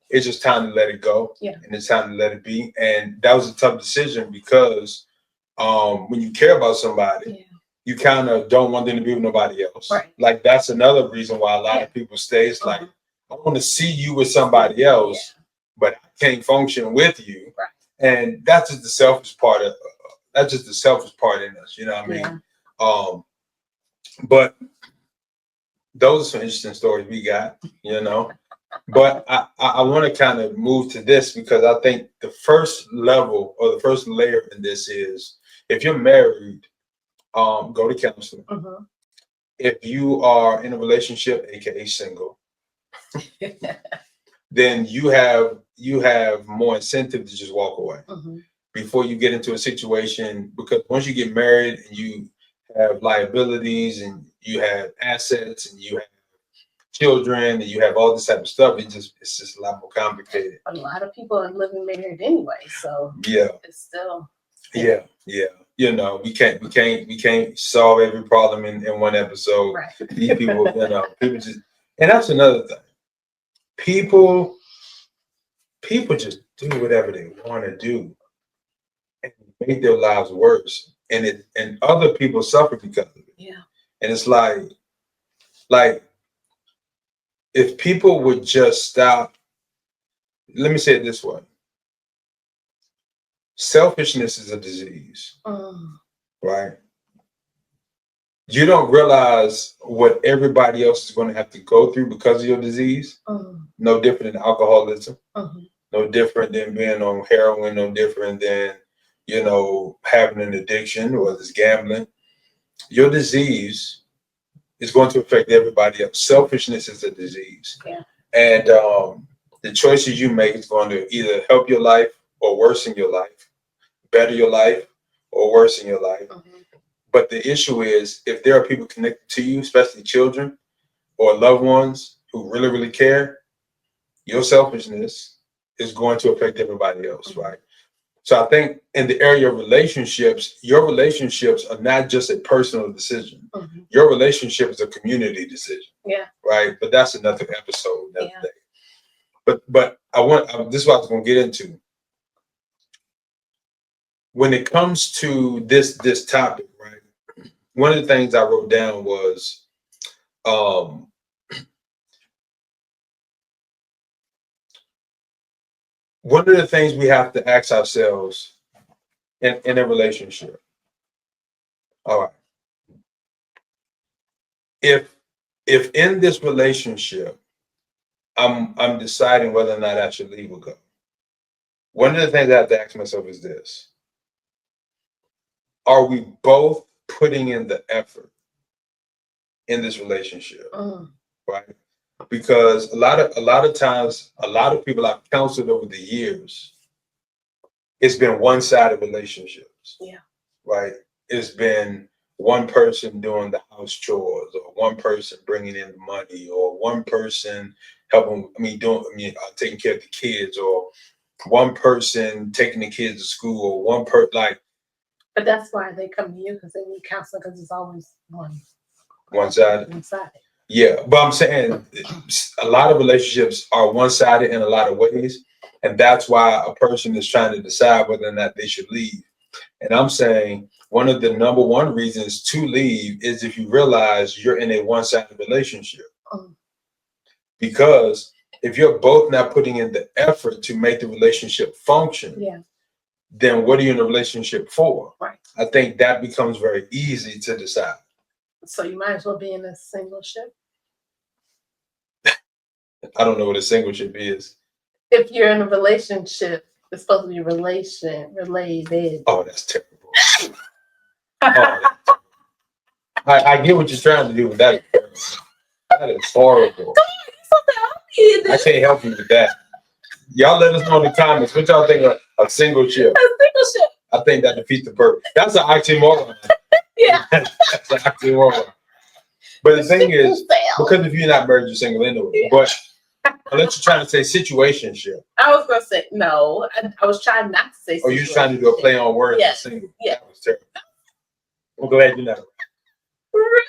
it's just time to let it go. Yeah. And it's time to let it be. And that was a tough decision because when you care about somebody, you kind of don't want them to be with nobody else. Right. Like, that's another reason why a lot of people stay. It's like, I want to see you with somebody else, but I can't function with you. Right. And that's just the selfish part in us, you know what I mean? Yeah. But those are some interesting stories we got, But I want to kind of move to this because I think the first level or the first layer in this is, if you're married, go to counseling. If you are in a relationship, aka single, then you have more incentive to just walk away before you get into a situation, because once you get married and you have liabilities and you have assets and you have children and you have all this type of stuff, it's just a lot more complicated. A lot of people are living married anyway, so it's still we can't solve every problem in one episode. Right. These people, people just, and that's another thing. People just do whatever they want to do and make their lives worse, and other people suffer because of it. Yeah. And it's like if people would just stop. Let me say it this way. Selfishness is a disease, right? You don't realize what everybody else is going to have to go through because of your disease. No different than alcoholism. No different than being on heroin. No different than, having an addiction or this gambling. Your disease is going to affect everybody else. Selfishness is a disease. Yeah. And the choices you make is going to either help your life or worsen your life, better your life or worsen your life. But the issue is, if there are people connected to you, especially children or loved ones who really, really care, your selfishness is going to affect everybody else, right? So I think in the area of relationships, your relationships are not just a personal decision. Your relationship is a community decision. Yeah. Right? But that's another episode, another day. But this is what I was going to get into. When it comes to this topic, right? One of the things I wrote down was one of the things we have to ask ourselves in a relationship. All right. If in this relationship I'm deciding whether or not I should leave or go, one of the things I have to ask myself is this: are we both putting in the effort in this relationship? Right? Because a lot of times, a lot of people I've counseled over the years, it's been one-sided relationships. Yeah. Right? It's been one person doing the house chores, or one person bringing in the money, or one person taking care of the kids, or one person taking the kids to school, or one person But that's why they come to you, because they need counseling, because it's always one-sided. One-sided. Yeah, but I'm saying a lot of relationships are one-sided in a lot of ways, and that's why a person is trying to decide whether or not they should leave. And I'm saying one of the number one reasons to leave is if you realize you're in a one-sided relationship. Because if you're both not putting in the effort to make the relationship function, then what are you in a relationship for? Right. I think that becomes very easy to decide. So you might as well be in a single ship. I don't know what a single ship is. if you're in a relationship, it's supposed to be related. Oh, that's terrible. I get what you're trying to do, but that is horrible. I can't help you with that. Y'all let us know in the comments what y'all think of a single ship. I think that defeats the purpose. That's an oxymoron. Yeah. That's an oxymoron. But the thing is, because if you're not married, you're single anyway. Yeah. But unless you're trying to say situationship. I was going to say, no. I was trying not to say situationship. Oh, you're trying to do a play on words with single. Yeah. That was terrible. I'm glad you're not. Really?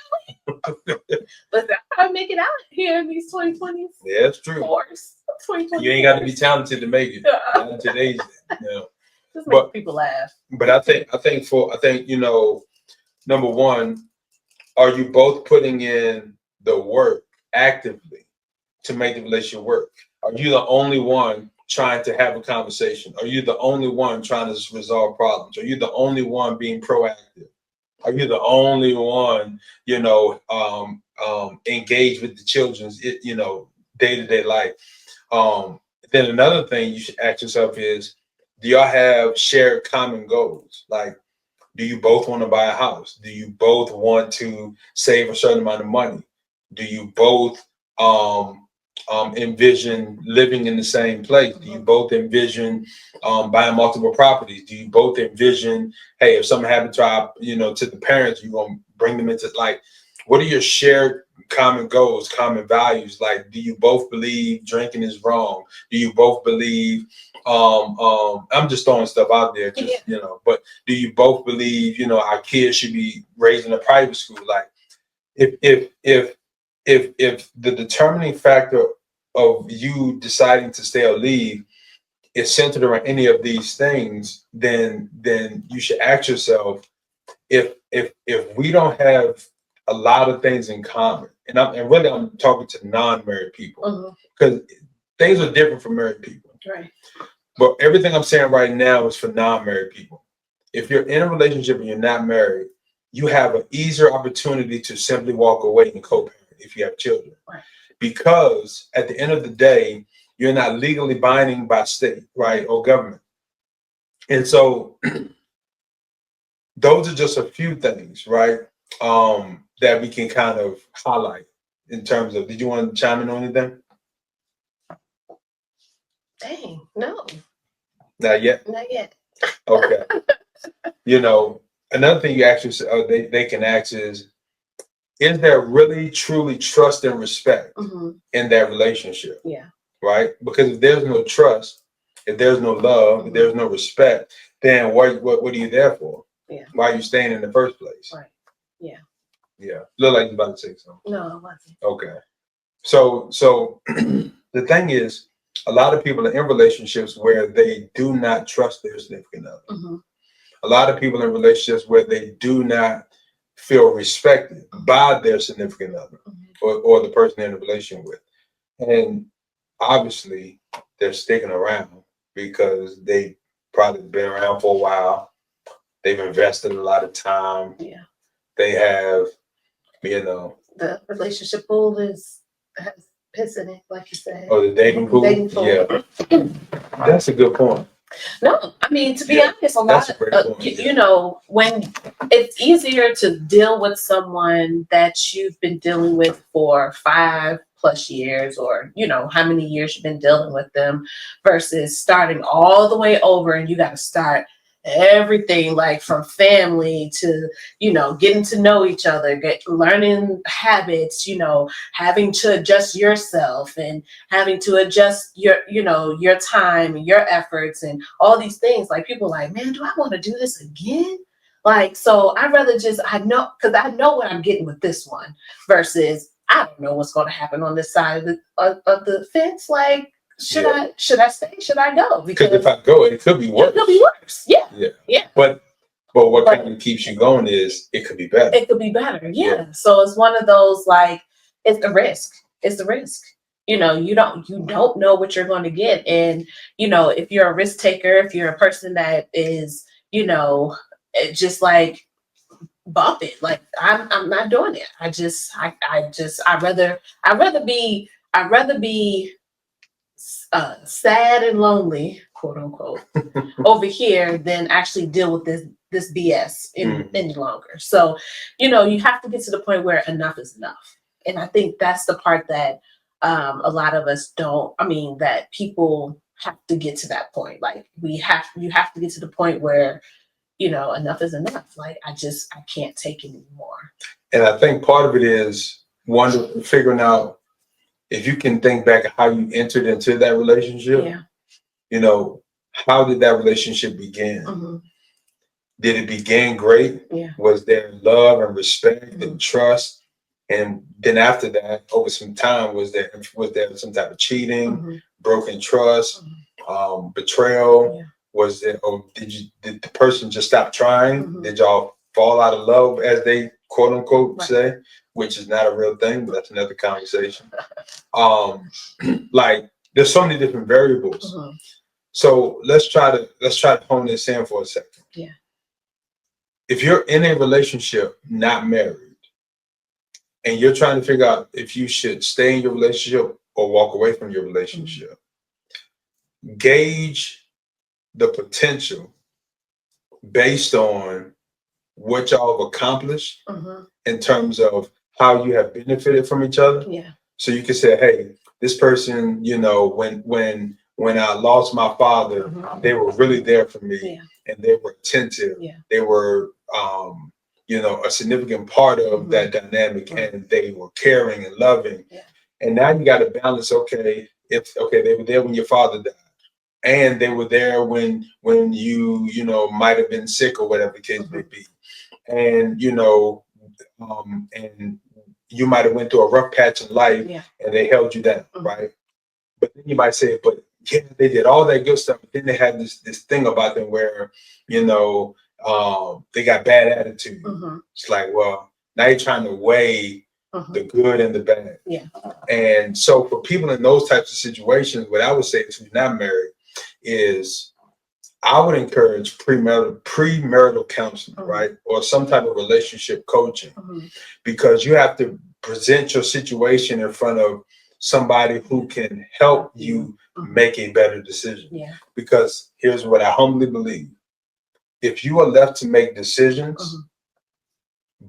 Listen, I make it out here in these 2020s. Yeah, it's true. 2020. You ain't got to be talented to make it. Not in today's day. You know. Just make people laugh. But I think you know, number one, are you both putting in the work actively to make the relationship work? Are you the only one trying to have a conversation? Are you the only one trying to resolve problems? Are you the only one being proactive? Are you the only one, you know, engaged with the children's, you know, day-to-day life? Then another thing you should ask yourself is, do y'all have shared common goals? Like, do you both want to buy a house? Do you both want to save a certain amount of money? Do you both envision living in the same place? Do you both envision buying multiple properties? Do you both envision, hey, if something happened to to the parents, you're gonna bring them into, like, what are your shared common goals, common values? Like, do you both believe drinking is wrong? Do you both believe I'm just throwing stuff out there, just but do you both believe, our kids should be raised in a private school? Like, if the determining factor of you deciding to stay or leave is centered around any of these things, then you should ask yourself, if we don't have a lot of things in common, and I'm talking to non-married people, because things are different for married people. Right. But everything I'm saying right now is for non-married people. If you're in a relationship and you're not married, you have an easier opportunity to simply walk away and co-parent if you have children. Right. Because at the end of the day, you're not legally binding by state, right, or government. And so those are just a few things, right, that we can kind of highlight in terms of, did you want to chime in on anything? Dang, no. Not yet? Not yet. Okay. Another thing you actually they can ask is there really truly trust and respect in that relationship? Yeah. Right? Because if there's no trust, if there's no love, if there's no respect, then what are you there for? Yeah. Why are you staying in the first place? Right. Yeah. Yeah. Look like you're about to say something. No, I wasn't. Okay. So the thing is, a lot of people are in relationships where they do not trust their significant other. A lot of people in relationships where they do not feel respected by their significant other or the person they're in a relationship with. And obviously, they're sticking around because they've probably been around for a while. They've invested a lot of time. Yeah. They have, the relationship pool has piss in it, like you said. Oh, the dating pool? Yeah. That's a good point. No, I mean, to be honest, a lot of, when it's easier to deal with someone that you've been dealing with for 5+ years, or, how many years you've been dealing with them, versus starting all the way over and you got to start everything, like from family to, getting to know each other, learning habits, having to adjust yourself and having to adjust your time and your efforts and all these things. Like, people are like, man, do I want to do this again? Like, so I'd rather I know what I'm getting with this one, versus I don't know what's going to happen on this side of the fence. Like, should I stay? Should I go? Because if I go, it could be worse. It could be worse. Yeah. But what kind of keeps you going is it could be better. It could be better. Yeah. So it's one of those, like, it's the risk. It's the risk. You don't know what you're going to get. And, if you're a risk taker, if you're a person that is, just like, bump it. Like, I'm not doing it. I'd rather be sad and lonely, quote unquote, over here than actually deal with this BS any longer. So, you have to get to the point where enough is enough. And I think that's the part that a lot of us don't. I mean, that people have to get to that point. Like you have to get to the point where enough is enough. Like I can't take it anymore. And I think part of it is figuring out if you can think back how you entered into that relationship. Yeah. How did that relationship begin? Mm-hmm. Did it begin great? Yeah. Was there love and respect and trust? And then after that, over some time, was there some type of cheating, broken trust, betrayal? Yeah. Was there, or did the person just stop trying? Did y'all fall out of love, as they quote unquote say, which is not a real thing, but that's another conversation. Like there's so many different variables. So let's try to hone this in for a second. Yeah. If you're in a relationship, not married, and you're trying to figure out if you should stay in your relationship or walk away from your relationship, gauge the potential based on what y'all have accomplished in terms of how you have benefited from each other. Yeah. So you can say, hey, this person, when I lost my father, they were really there for me, and they were attentive. Yeah. They were, a significant part of that dynamic, and they were caring and loving. Yeah. And now you got to balance. Okay, they were there when your father died, and they were there when you might have been sick or whatever the case may be, and and you might have went through a rough patch in life, and they held you down, right? But then you might say, but yeah, they did all that good stuff. But then they had this thing about them where, they got bad attitude. It's like, well, now you're trying to weigh the good and the bad. Yeah. And so for people in those types of situations, what I would say if you're not married is I would encourage premarital counseling, right? Or some type of relationship coaching, because you have to present your situation in front of somebody who can help you make a better decision. Yeah. Because here's what I humbly believe. If you are left to make decisions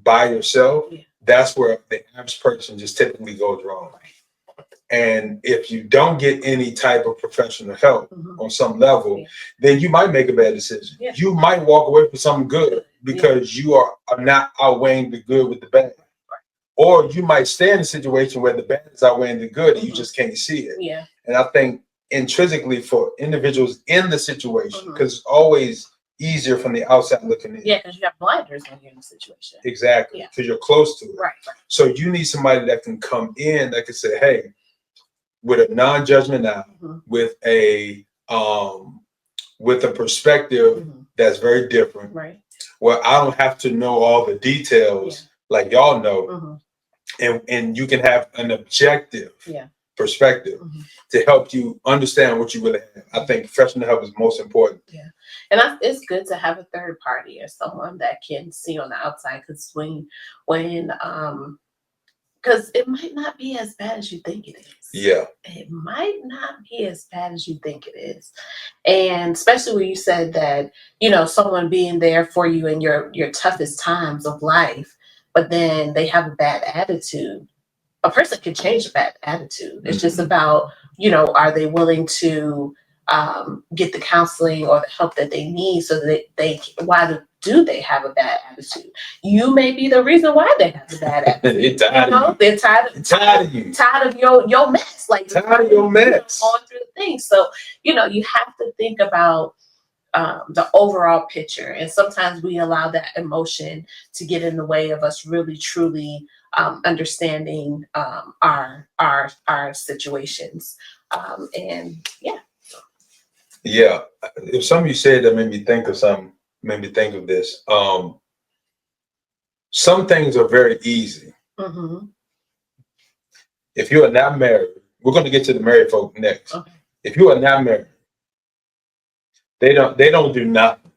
by yourself, that's where the average person just typically goes wrong. And if you don't get any type of professional help on some level, then you might make a bad decision. Yeah. You might walk away from something good because you are not outweighing the good with the bad. Or you might stay in a situation where the bad is outweighing the good and you just can't see it. Yeah. And I think intrinsically for individuals in the situation, because it's always easier from the outside looking in. Yeah, because you have blinders when you're in the situation. Exactly, because you're close to it. Right. So you need somebody that can come in that can say, hey, with a non-judgment now, with a perspective that's very different. Right. Where I don't have to know all the details like y'all know. And you can have an objective perspective to help you understand what you really have. I think professional help is most important. Yeah. And it's good to have a third party or someone that can see on the outside, because because it might not be as bad as you think it is. Yeah. It might not be as bad as you think it is. And especially when you said that, someone being there for you in your toughest times of life, but then they have a bad attitude. A person can change a bad attitude. It's just about, are they willing to get the counseling or the help that they need so that why do they have a bad attitude? You may be the reason why they have a bad attitude. They're tired of your mess. Like tired of your mess. Going through the things. So, you have to think about the overall picture. And sometimes we allow that emotion to get in the way of us really, truly understanding our situations. Yeah. If something you said that made me think of something, made me think of this. Some things are very easy. If you are not married, we're going to get to the married folk next. Okay. If you are not married, they don't do nothing.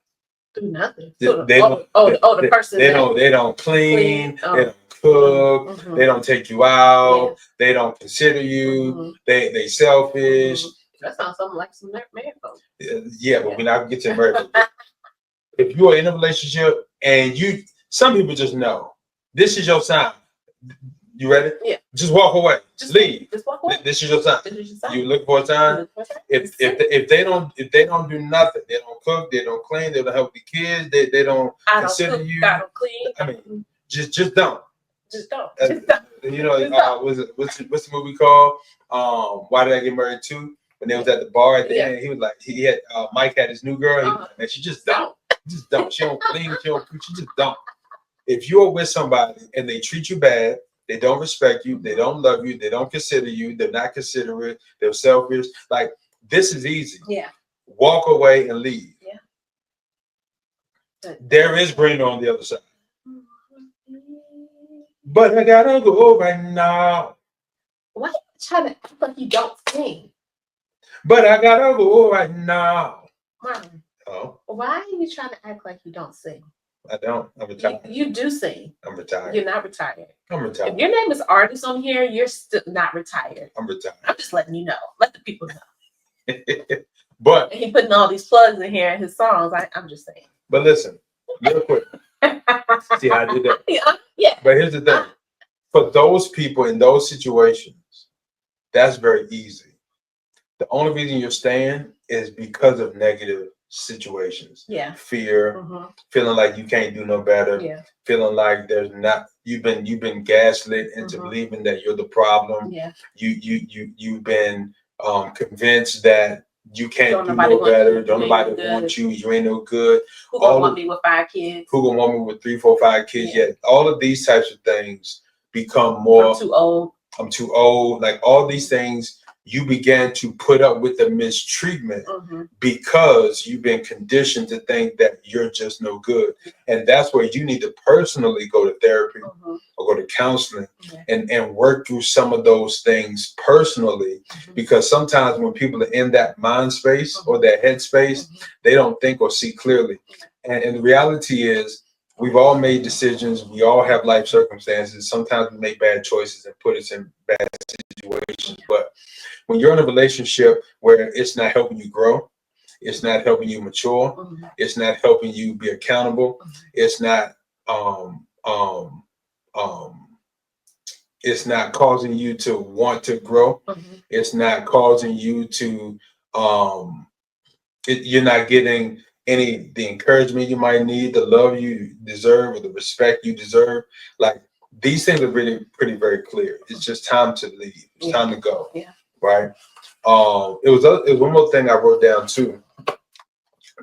Do nothing. The person. They don't clean. They don't cook. They don't take you out. They don't consider you. They selfish. That sounds something like some married folks. Yeah, but we're not get to married folks. If you are in a relationship and some people just know this is your sign. You ready? Yeah. Just walk away. Just leave. Just walk away. This is your sign. You look for a sign. If they don't do nothing, they don't cook, they don't clean, they don't help the kids, they don't consider you. I don't clean. I mean, just don't. Just don't. Just don't. You know, what's the movie called? Why Did I Get Married To? When they was at the bar at the end, he was like, he had Mike had his new girl, and she just don't. Just don't. She don't clean. She don't cook. She just don't. If you're with somebody and they treat you bad, they don't respect you, they don't love you, they don't consider you, they're not considerate, they're selfish. Like, this is easy. Yeah. Walk away and leave. Yeah. There is greener on the other side. But I gotta go right now. Why are you trying to act like you don't sing? But I gotta go right now. Marlon, oh. Why are you trying to act like you don't sing? I don't. I'm retired. You do sing. I'm retired. You're not retired. I'm retired. If your name is artist on here, you're still not retired. I'm retired. I'm just letting you know. Let the people know. But and he putting all these plugs in here in his songs. I'm just saying. But listen, real quick. See how I did that? Yeah. But here's the thing. For those people in those situations, that's very easy. The only reason you're staying is because of negative situations. Yeah. Fear, feeling like you can't do no better. Yeah. Feeling like there's not you've been gaslit into believing that you're the problem. Yeah. You've been convinced that you can't do no better. Don't nobody want you. You ain't no good. Who gonna want me with 5 kids? Who gonna want me with 3, 4, 5 kids? Yeah. All of these types of things become more. I'm too old. I'm too old. Like all these things, you began to put up with the mistreatment because you've been conditioned to think that you're just no good. And that's where you need to personally go to therapy or go to counseling and work through some of those things personally. Because sometimes when people are in that mind space or that head space, they don't think or see clearly. And the reality is, we've all made decisions. We all have life circumstances. Sometimes we make bad choices and put us in bad situations. But when you're in a relationship where it's not helping you grow, it's not helping you mature, it's not helping you be accountable, it's not it's not causing you to want to grow, it's not causing you to you're not getting the encouragement you might need, the love you deserve, or the respect you deserve. Like, these things are really very clear. It's just time to leave. It's time to go. Yeah. Right. It was one more thing I wrote down too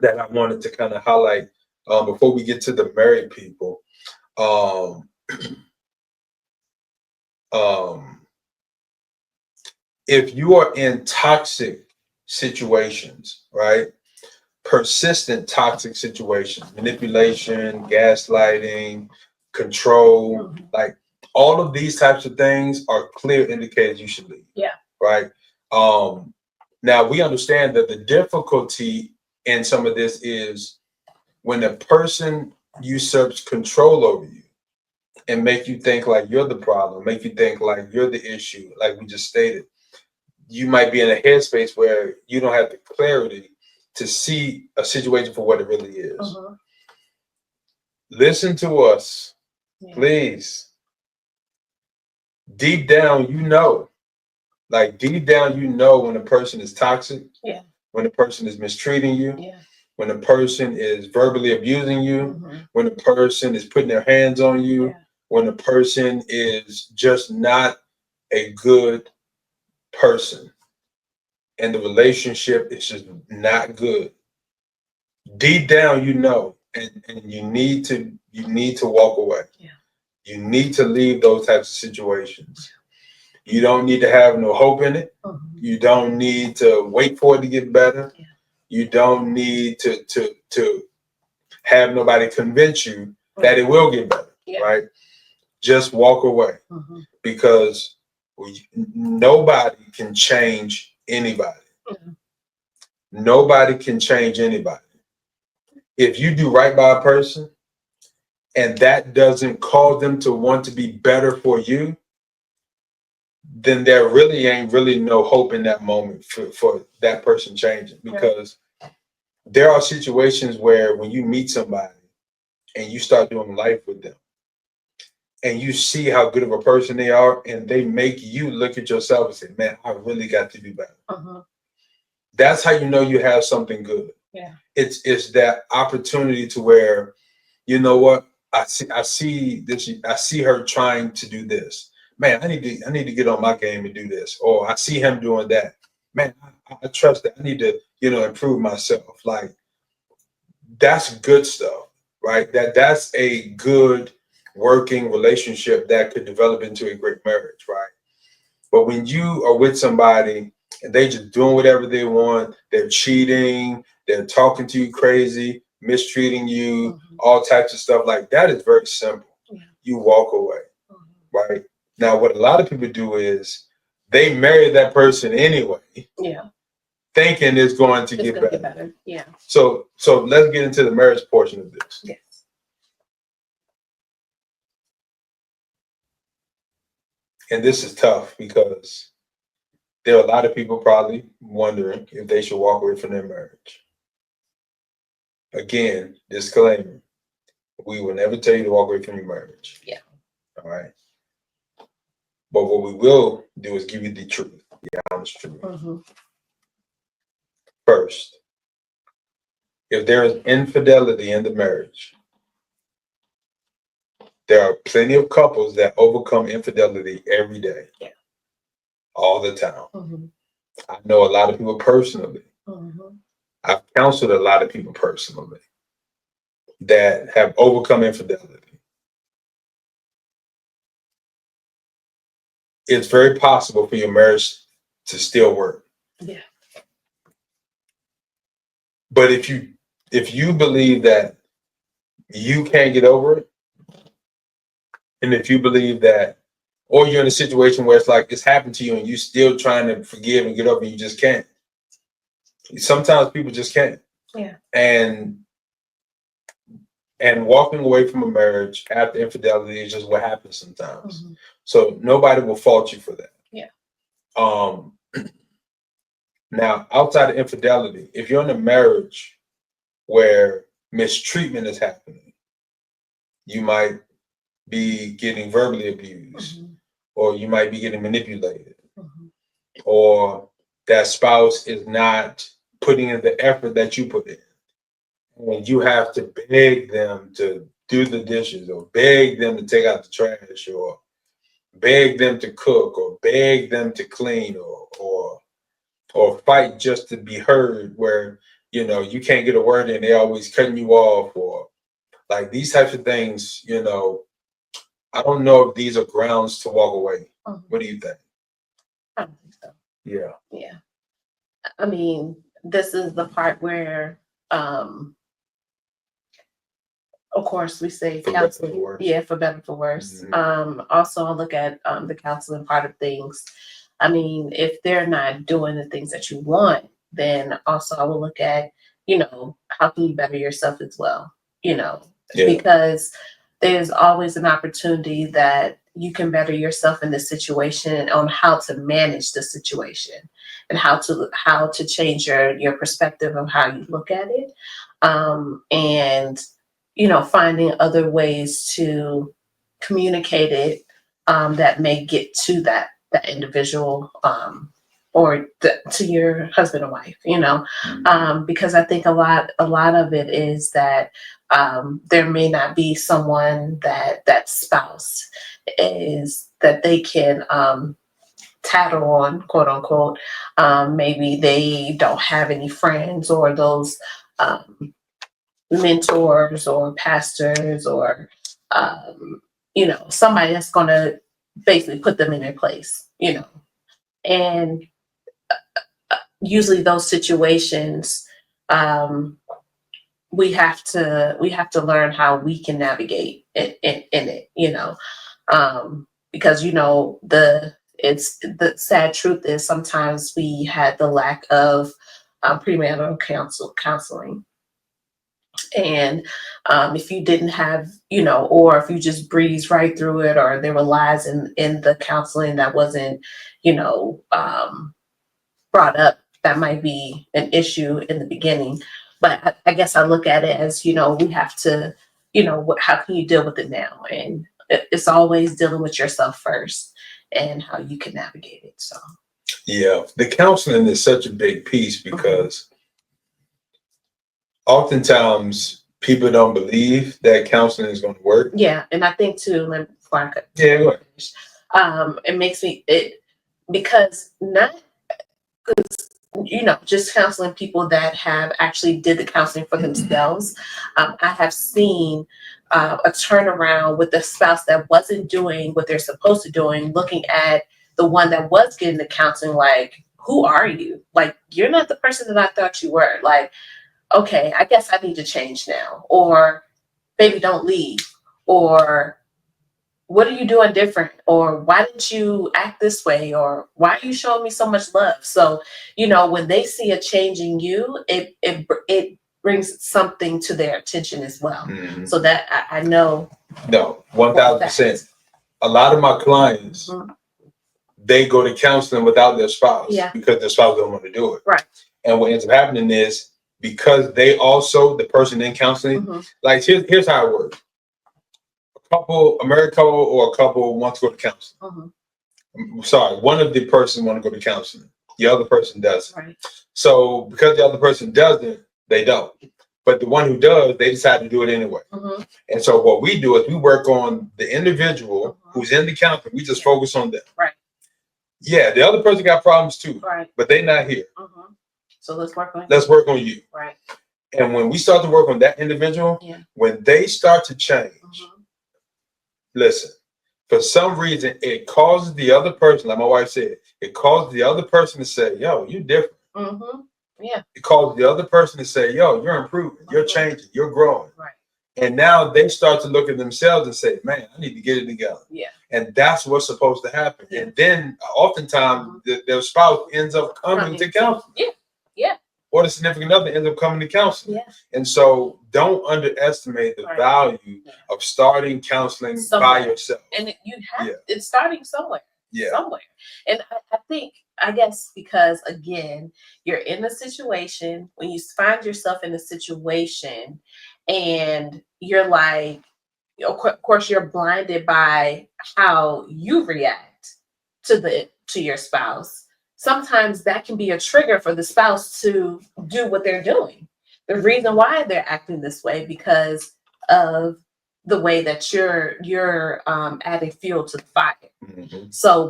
that I wanted to kind of highlight before we get to the married people. If you are in toxic situations, right? Persistent toxic situations, manipulation, gaslighting, control, like all of these types of things are clear indicators you should leave. Yeah. Right. Now we understand that the difficulty in some of this is when a person usurps control over you and make you think like you're the problem, make you think like you're the issue, like we just stated. You might be in a headspace where you don't have the clarity to see a situation for what it really is. Listen to us, please. Deep down, you know. Like, deep down, you know when a person is toxic, when a person is mistreating you, when a person is verbally abusing you, when a person is putting their hands on you, when a person is just not a good person. And the relationship is just not good. Deep down, you know, and you need to walk away. Yeah. You need to leave those types of situations. You don't need to have no hope in it. You don't need to wait for it to get better. Yeah. You don't need to have nobody convince you that it will get better. Yeah. Right? Just walk away because nobody can change anybody. Nobody can change anybody. If you do right by a person and that doesn't cause them to want to be better for you, then there really ain't no hope in that moment for that person changing, because there are situations where when you meet somebody and you start doing life with them and you see how good of a person they are, and they make you look at yourself and say, man, I really got to do better. That's how you know you have something good. Yeah. It's that opportunity to where, you know what, I see this, I see her trying to do this. Man, I need to get on my game and do this. Or I see him doing that. Man, I trust that. I need to, improve myself. Like, that's good stuff, right? That's a good working relationship that could develop into a great marriage, right? But when you are with somebody and they just doing whatever they want, they're cheating, they're talking to you crazy, mistreating you, all types of stuff, like that is very simple. You walk away, right? Now, what a lot of people do is they marry that person anyway, thinking it's going to get better. Yeah. So let's get into the marriage portion of this. Yes. And this is tough because there are a lot of people probably wondering if they should walk away from their marriage. Again, disclaimer, we will never tell you to walk away from your marriage. Yeah. All right. But what we will do is give you the truth, the honest truth. First, if there is infidelity in the marriage, there are plenty of couples that overcome infidelity every day. Yeah. All the time. I know a lot of people personally. I've counseled a lot of people personally that have overcome infidelity. It's very possible for your marriage to still work. Yeah. But if you believe that you can't get over it, and if you believe that, or you're in a situation where it's like it's happened to you and you're still trying to forgive and get over, and you just can't. Sometimes people just can't. Yeah. And walking away from a marriage after infidelity is just what happens sometimes. So nobody will fault you for that. Yeah. Now, outside of infidelity, if you're in a marriage where mistreatment is happening, you might be getting verbally abused, or you might be getting manipulated, or that spouse is not putting in the effort that you put in. And you have to beg them to do the dishes, or beg them to take out the trash, or beg them to cook, or beg them to clean, or fight just to be heard, where, you can't get a word in, they're always cutting you off, or like these types of things, I don't know if these are grounds to walk away. What do you think? I don't think so. Yeah. Yeah. I mean, this is the part where, of course, we say counseling. Yeah, for better, for worse. Also, I look at the counseling part of things. I mean, if they're not doing the things that you want, then also I will look at, how can you better yourself as well? Because there's always an opportunity that you can better yourself in this situation on how to manage the situation and how to change your perspective of how you look at it. And finding other ways to communicate it that may get to that individual or to your husband or wife, because I think a lot of it is that there may not be someone that spouse is that they can tattle on, quote unquote. Maybe they don't have any friends or those mentors or pastors or somebody that's going to basically put them in their place, and usually those situations we have to learn how we can navigate in it, because the sad truth is sometimes we had the lack of premarital counseling. And if you didn't have, or if you just breezed right through it, or there were lies in the counseling that wasn't, brought up, that might be an issue in the beginning. But I guess I look at it as, we have to, how can you deal with it now? And it's always dealing with yourself first and how you can navigate it. So, yeah, the counseling is such a big piece because oftentimes people don't believe that counseling is going to work. Yeah, and I think too, before I could, go ahead. it makes me because not just counseling people that have actually did the counseling for themselves. I have seen a turnaround with the spouse that wasn't doing what they're supposed to doing, looking at the one that was getting the counseling, like, who are you? Like, you're not the person that I thought you were. Like, okay, I guess I need to change now. Or, baby, don't leave. Or, what are you doing different? Or why didn't you act this way? Or why are you showing me so much love? So, when they see a change in you, it brings something to their attention as well. Mm-hmm. So that I know. No, 1,000%. A lot of my clients, they go to counseling without their spouse because their spouse don't want to do it. Right. And what ends up happening is because they also, the person in counseling, like here's how it works. A married couple or a couple wants to go to counseling. Sorry, one of the person want to go to counseling. The other person doesn't. Right. So because the other person doesn't, they don't. But the one who does, they decide to do it anyway. And so what we do is we work on the individual who's in the counseling. We just focus on them. Right. Yeah, the other person got problems too. Right. But they're not here. So let's work on you. Let's work on you. Right. And when we start to work on that individual, when they start to change, listen, for some reason, it causes the other person, like my wife said, it causes the other person to say, yo, you're different. Yeah. It causes the other person to say, yo, you're improving, you're changing, you're growing. Right. And now they start to look at themselves and say, man, I need to get it together. Yeah. And that's what's supposed to happen. Yeah. And then oftentimes their spouse ends up coming to counseling. Yeah. Yeah. Or the significant other ends up coming to counseling. Yeah. And so don't underestimate the value of starting counseling by yourself. And it's starting somewhere. Yeah. Somewhere. And I think, I guess, because again, you're in a situation, when you find yourself in a situation and you're like, of course, you're blinded by how you react to your spouse. Sometimes that can be a trigger for the spouse to do what they're doing. The reason why they're acting this way because of the way that you're adding fuel to the fire. So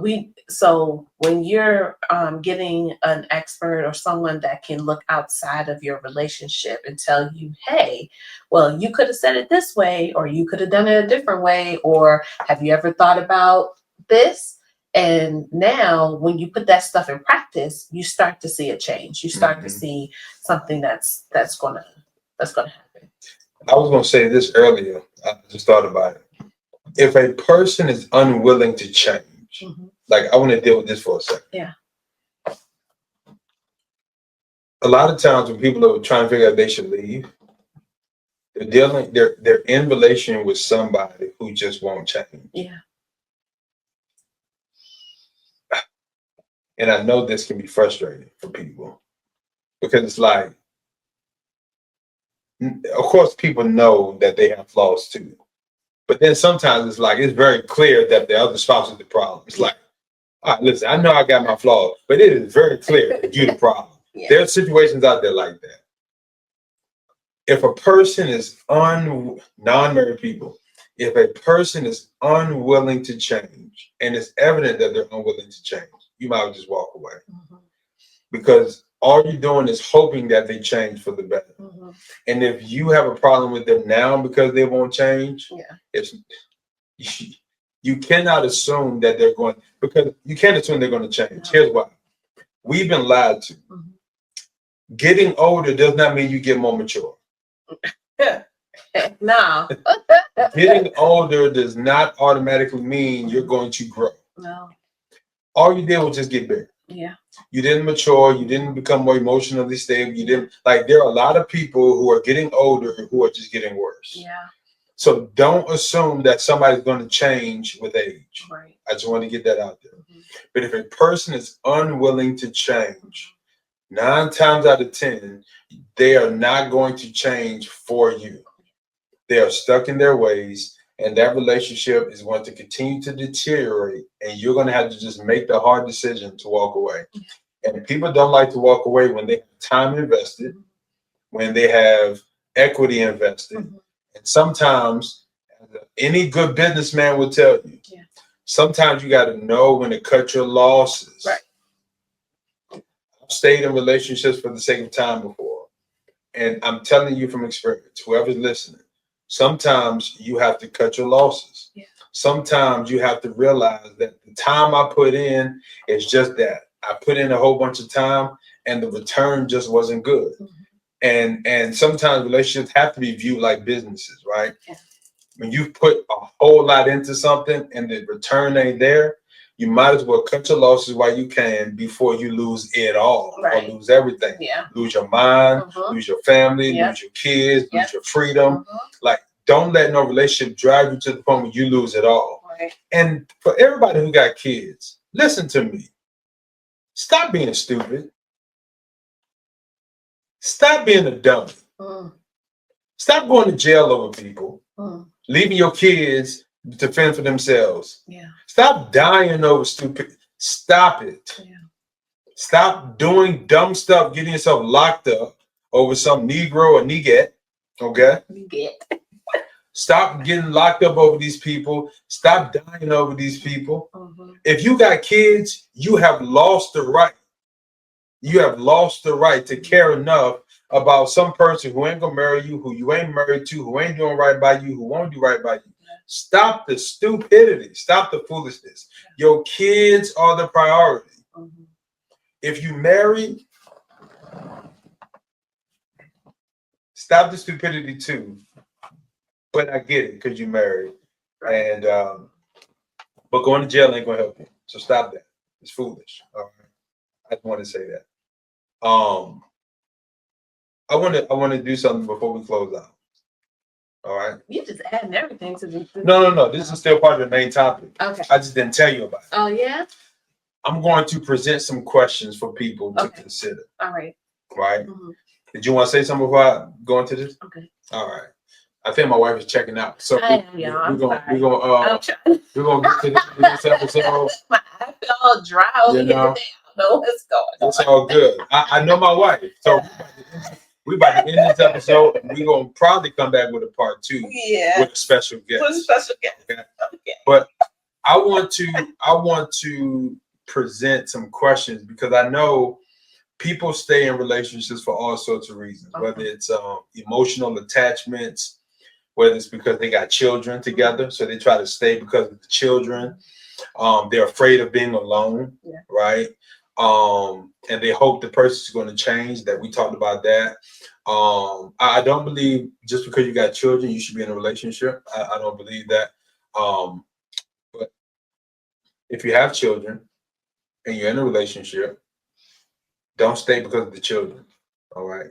when you're getting an expert or someone that can look outside of your relationship and tell you, hey, well, you could have said it this way, or you could have done it a different way, or have you ever thought about this? And now when you put that stuff in practice, you start to see a change. You start to see something that's gonna happen. I was gonna say this earlier. I just thought about it. If a person is unwilling to change, like I want to deal with this for a second. Yeah. A lot of times when people are trying to figure out they should leave, they're in relation with somebody who just won't change. Yeah. And I know this can be frustrating for people because it's like, of course, people know that they have flaws too. But then sometimes it's like, it's very clear that the other spouse is the problem. It's like, all right, listen, I know I got my flaws, but it is very clear that you're the problem. Yeah. There are situations out there like that. If a person is non-married people, if a person is unwilling to change and it's evident that they're unwilling to change, you might just walk away. Because all you're doing is hoping that they change for the better. And if you have a problem with them now because they won't change, you cannot assume that they're going, because you can't assume they're going to change. No. Here's why. We've been lied to. Getting older does not mean you get more mature. No. Getting older does not automatically mean you're going to grow. No. All you did was just get bigger. Yeah. You didn't mature. You didn't become more emotionally stable. You didn't there are a lot of people who are getting older who are just getting worse. Yeah. So don't assume that somebody's going to change with age. Right. I just want to get that out there. But if a person is unwilling to change, 9 times out of 10, they are not going to change for you. They are stuck in their ways, and that relationship is going to continue to deteriorate, and you're going to have to just make the hard decision to walk away. And people don't like to walk away when they have time invested, when they have equity invested. And sometimes, any good businessman will tell you, sometimes you got to know when to cut your losses. Right. I've stayed in relationships for the sake of time before. And I'm telling you from experience, whoever's listening, sometimes you have to cut your losses. Yeah. Sometimes you have to realize that the time I put in is just that. I put in a whole bunch of time and the return just wasn't good. And sometimes relationships have to be viewed like businesses, right? Yeah. When you put a whole lot into something and the return ain't there, you might as well cut your losses while you can before you lose it all or lose everything. Yeah. Lose your mind, lose your family, lose your kids, lose your freedom. Don't let no relationship drive you to the point where you lose it all. Right. And for everybody who got kids, listen to me. Stop being stupid. Stop being a dummy. Stop going to jail over people. Leaving your kids to fend for themselves. Yeah. Stop dying over stupid. Stop it. Yeah. Stop doing dumb stuff, getting yourself locked up over some Negro or Negat. Okay? Negat. Stop getting locked up over these people. Stop dying over these people. If you got kids, you have lost the right. You have lost the right to care enough about some person who ain't gonna marry you, who you ain't married to, who ain't doing right by you, who won't do right by you. Stop the stupidity. Stop the foolishness. Your kids are the priority. If you marry, stop the stupidity too. But I get it because you married. And but going to jail ain't gonna help you. So stop that. It's foolish. All right. I just want to say that. I want to do something before we close out. All right. You just adding everything to the. No. This is still part of the main topic. Okay. I just didn't tell you about it. Oh yeah. I'm going to present some questions for people to consider. All right. Right. Did you want to say something before I go into this? Okay. All right. I think my wife is checking out. So we're gonna get to this episode. My eye feel all dry over here today. I don't know what's going on. It's all good. I know my wife. So we about to end this episode, and we're gonna probably come back with a part 2 with a special guest. With a special guest. Okay. But I want to present some questions because I know people stay in relationships for all sorts of reasons, whether it's emotional attachments, whether it's because they got children together, so they try to stay because of the children. They're afraid of being alone, right? And they hope the person's going to change. That we talked about that. I don't believe just because you got children, you should be in a relationship. I don't believe that. But if you have children and you're in a relationship, don't stay because of the children. All right.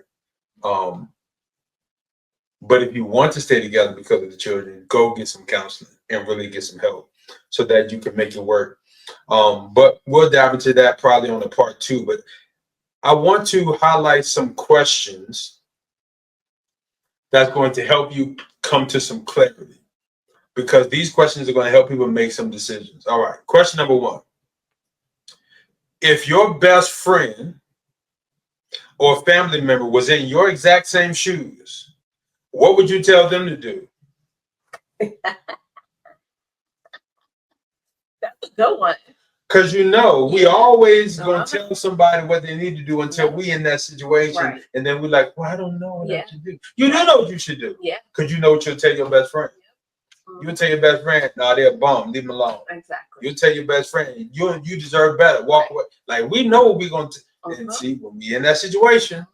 But if you want to stay together because of the children, go get some counseling and really get some help so that you can make it work. But we'll dive into that probably on a part 2. But I want to highlight some questions that's going to help you come to some clarity, because these questions are going to help people make some decisions. All right. Question number 1. If your best friend or family member was in your exact same shoes, what would you tell them to do? That's a good one. Because we always gonna tell somebody what they need to do until we in that situation, and then we're like, "Well, I don't know what I should do." You do know what you should do, because you know what you'll tell your best friend. You'll tell your best friend, "Nah, they're a bum. Leave them alone." Exactly. You'll tell your best friend, "You deserve better. Walk away." Like we know what we're gonna. And see, when we in that situation,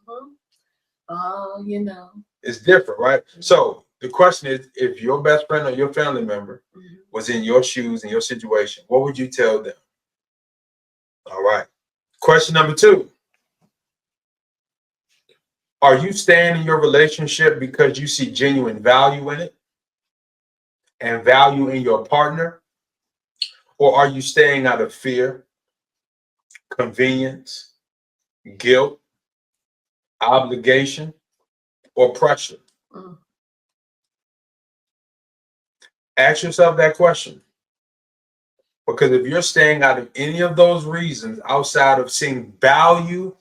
it's different, right? So the question is, if your best friend or your family member was in your shoes, in your situation, what would you tell them? All right. Question number 2. Are you staying in your relationship because you see genuine value in it and value in your partner? Or are you staying out of fear, convenience, guilt, obligation, or pressure? Mm. Ask yourself that question. Because if you're staying out of any of those reasons outside of seeing value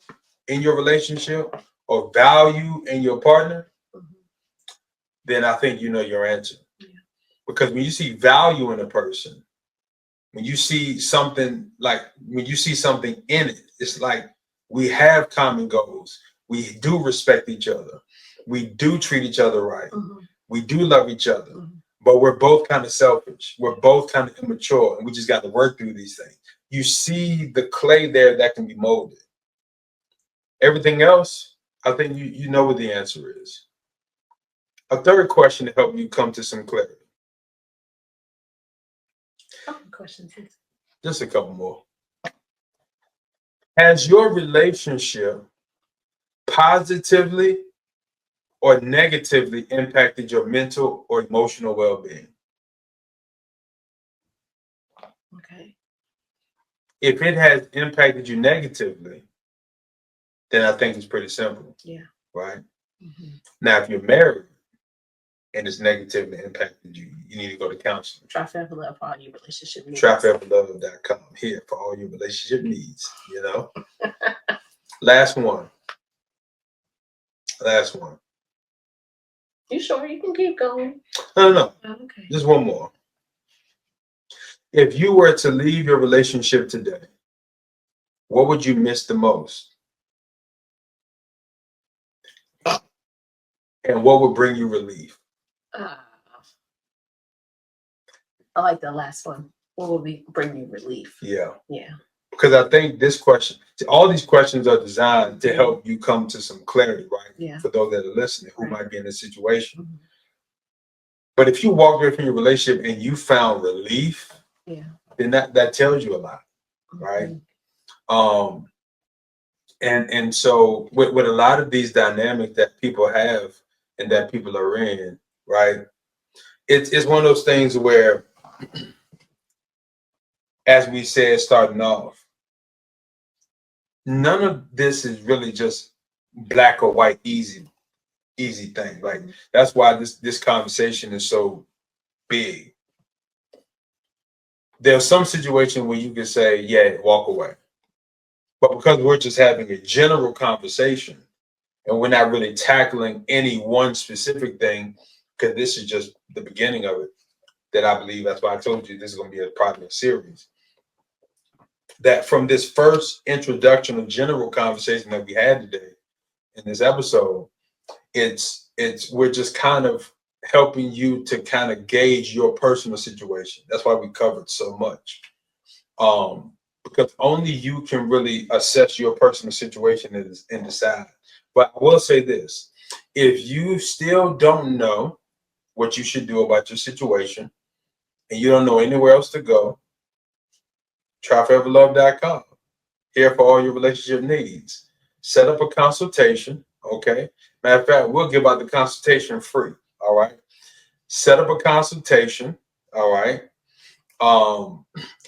in your relationship or value in your partner, then I think you know your answer. Yeah. Because when you see value in a person, when you see something in it, it's like we have common goals. We do respect each other. We do treat each other right. We do love each other. But we're both kind of selfish. We're both kind of immature, and we just got to work through these things. You see the clay there that can be molded. Everything else, I think you know what the answer is. A third question to help you come to some clarity. Questions. Just a couple more. Has your relationship positively or negatively impacted your mental or emotional well-being? Okay. If it has impacted you negatively, then I think it's pretty simple. Yeah. Right? Now, if you're married and it's negatively impacted you, you need to go to counseling. Try Forever Love for all your relationship needs. TryForeverLove.com here for all your relationship needs, you know? Last one. You sure you can keep going? No. Oh, okay. Just one more. If you were to leave your relationship today, what would you miss the most? And what would bring you relief? I like the last one. What will bring you relief? Yeah. Yeah. Because I think this question, all these questions are designed to help you come to some clarity, right? Yeah. For those that are listening who might be in this situation. But if you walked away from your relationship and you found relief, then that tells you a lot, right? And so with a lot of these dynamics that people have and that people are in, right? It's one of those things where, as we said starting off, none of this is really just black or white, easy thing. Like that's why this conversation is so big. There's some situation where you can say, yeah, walk away. But because we're just having a general conversation and we're not really tackling any one specific thing, because this is just the beginning of it, that I believe, that's why I told you this is going to be a part of a series. That from this first introduction of general conversation that we had today in this episode, we're just kind of helping you to kind of gauge your personal situation. That's why we covered so much. Because only you can really assess your personal situation and decide. But I will say this, if you still don't know what you should do about your situation and you don't know anywhere else to go, TryForeverLove.com. Here for all your relationship needs. Set up a consultation, okay? Matter of fact, we'll give out the consultation free, all right? Set up a consultation, all right?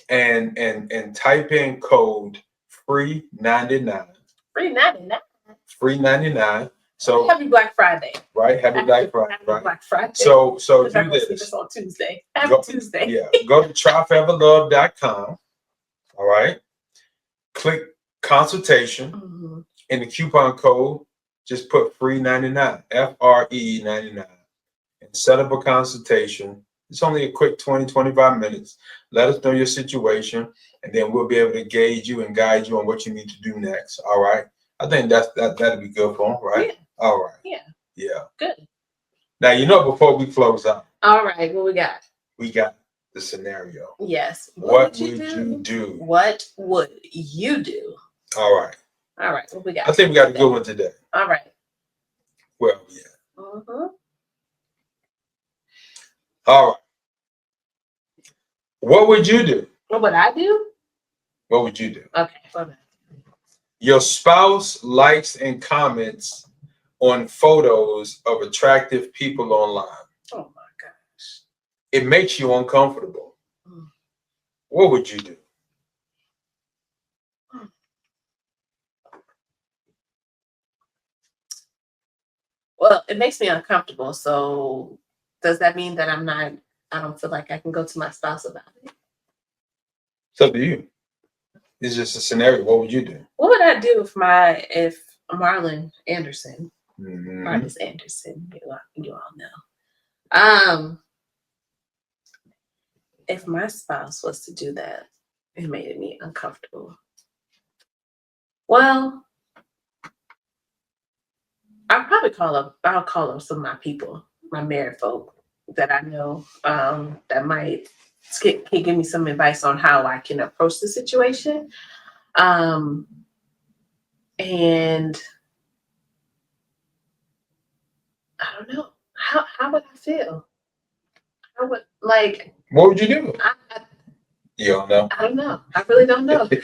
And type in code FREE99. FREE99. FREE99. So Happy Black Friday. Right, happy Black Friday. Happy Black Friday. So do this. On Tuesday. Happy Tuesday. Yeah, go to TryForeverLove.com. All right. Click consultation. In the coupon code, just put FREE99, FRE99, and set up a consultation. It's only a quick 20-25 minutes. Let us know your situation, and then we'll be able to gauge you and guide you on what you need to do next. All right. I think that'll be good for them, right? Yeah. All right. Yeah. Good. Now, before we close out. All right. What we got? We got the scenario. Yes. What would you do? What would you do? All right. All right. What we got? I think we got a good one today. All right. Well, yeah. All right. What would you do? What would I do? What would you do? Okay. What would I do? Your spouse likes and comments on photos of attractive people online. Oh my gosh. It makes you uncomfortable. What would you do? Well, it makes me uncomfortable. So does that mean that I don't feel like I can go to my spouse about it? It's up to you. It's just a scenario. What would you do? What would I do if Marlon Anderson, Marcus Anderson, you all know. If my spouse was to do that, it made me uncomfortable. Well, I'll call up some of my people, my married folk that I know, that might can give me some advice on how I can approach the situation. And I don't know. How would I feel? What would you do? You don't know? I don't know. I really don't know. Okay,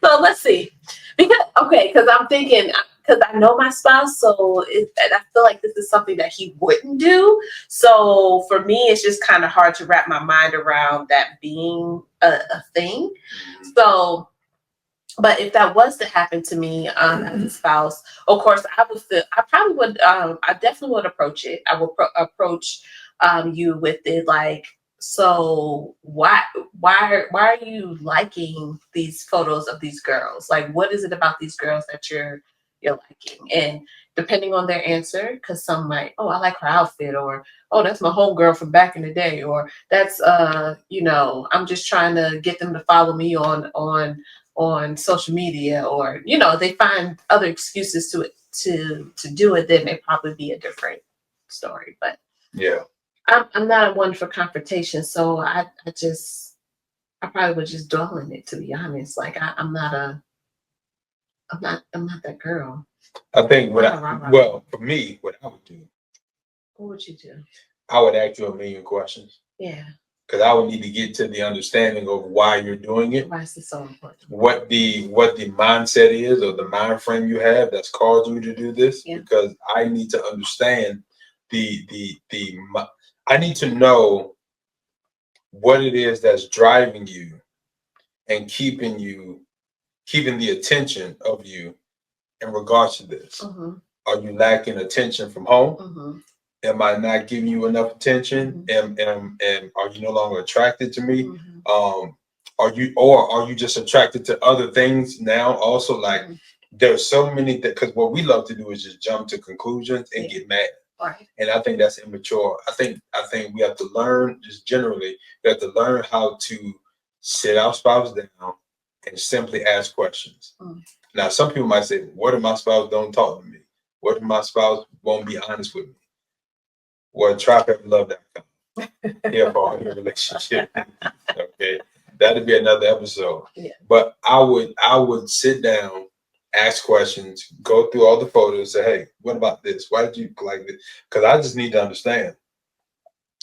so let's see. Because I'm thinking, because I know my spouse, so I feel like this is something that he wouldn't do. So for me, it's just kind of hard to wrap my mind around that being a thing. So, but if that was to happen to me as a spouse, of course, I definitely would approach it. I will approach you with it like, so why are you liking these photos of these girls? Like, what is it about these girls that you're liking? And depending on their answer, because some might, oh, I like her outfit, or oh, that's my homegirl from back in the day, or that's I'm just trying to get them to follow me on social media, or they find other excuses to do it, then it probably be a different story. But yeah, I'm not one for confrontation, so I probably would just dwell in it, to be honest. Like I'm not that girl. I think for me, what I would do. What would you do? I would ask you a million questions. Yeah. Because I would need to get to the understanding of why you're doing it. Why is it so important? What the mindset is, or the mind frame you have that's caused you to do this. Yeah. Because I need to understand I need to know what it is that's driving you and keeping the attention of you in regards to this. Mm-hmm. Are you lacking attention from home? Mm-hmm. Am I not giving you enough attention? Mm-hmm. And are you no longer attracted to me? Mm-hmm. Are you just attracted to other things now? Also, like, mm-hmm. There's so many because what we love to do is just jump to conclusions and get mad. Right. And I think that's immature. I think we have to learn, just generally, we have to learn how to sit our spouse down and simply ask questions. Mm. Now, some people might say, what if my spouse don't talk to me? What if my spouse won't be honest with me? Well, trypeverlove.com. Here for all your relationship. Okay. That'd be another episode. Yeah. But I would sit down, ask questions, go through all the photos, say, hey, what about this? Why did you like this? Because I just need to understand.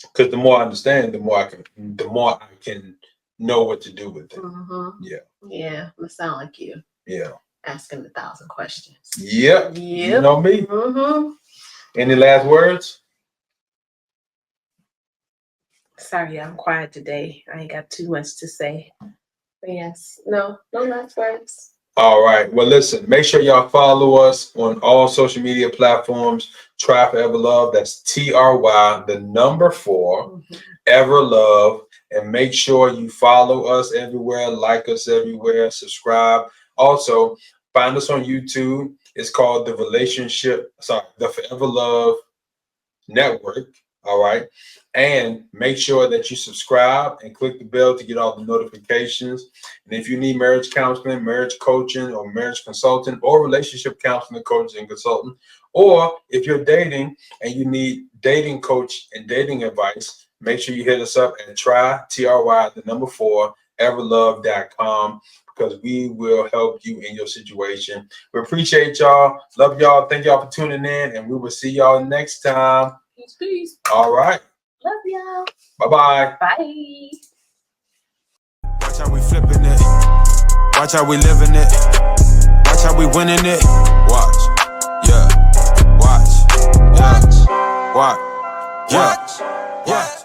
Because the more I understand, the more I can know what to do with it. Mm-hmm. Yeah. Yeah. It sounds like you. Yeah. Asking 1,000 questions. Yep. You know me. Mm-hmm. Any last words? Sorry, I'm quiet today. I ain't got too much to say. But yes, no last words. All right. Well, listen, make sure y'all follow us on all social media platforms. Try Forever Love. That's TRY, the number 4, mm-hmm. Ever Love. And make sure you follow us everywhere, like us everywhere, subscribe. Also, find us on YouTube. It's called the Forever Love Network. All right. And make sure that you subscribe and click the bell to get all the notifications. And if you need marriage counseling, marriage coaching, or marriage consulting, or relationship counseling, coaching, and consultant, or if you're dating and you need dating coach and dating advice, make sure you hit us up at TRY, the number 4, everlove.com, because we will help you in your situation. We appreciate y'all. Love y'all. Thank y'all for tuning in, and we will see y'all next time. Peace. All right. Love y'all. Bye-bye. Bye. Watch how we flipping it. Watch how we living it. Watch how we winning it. Watch, yeah. Watch, yeah. Watch, yeah. Watch.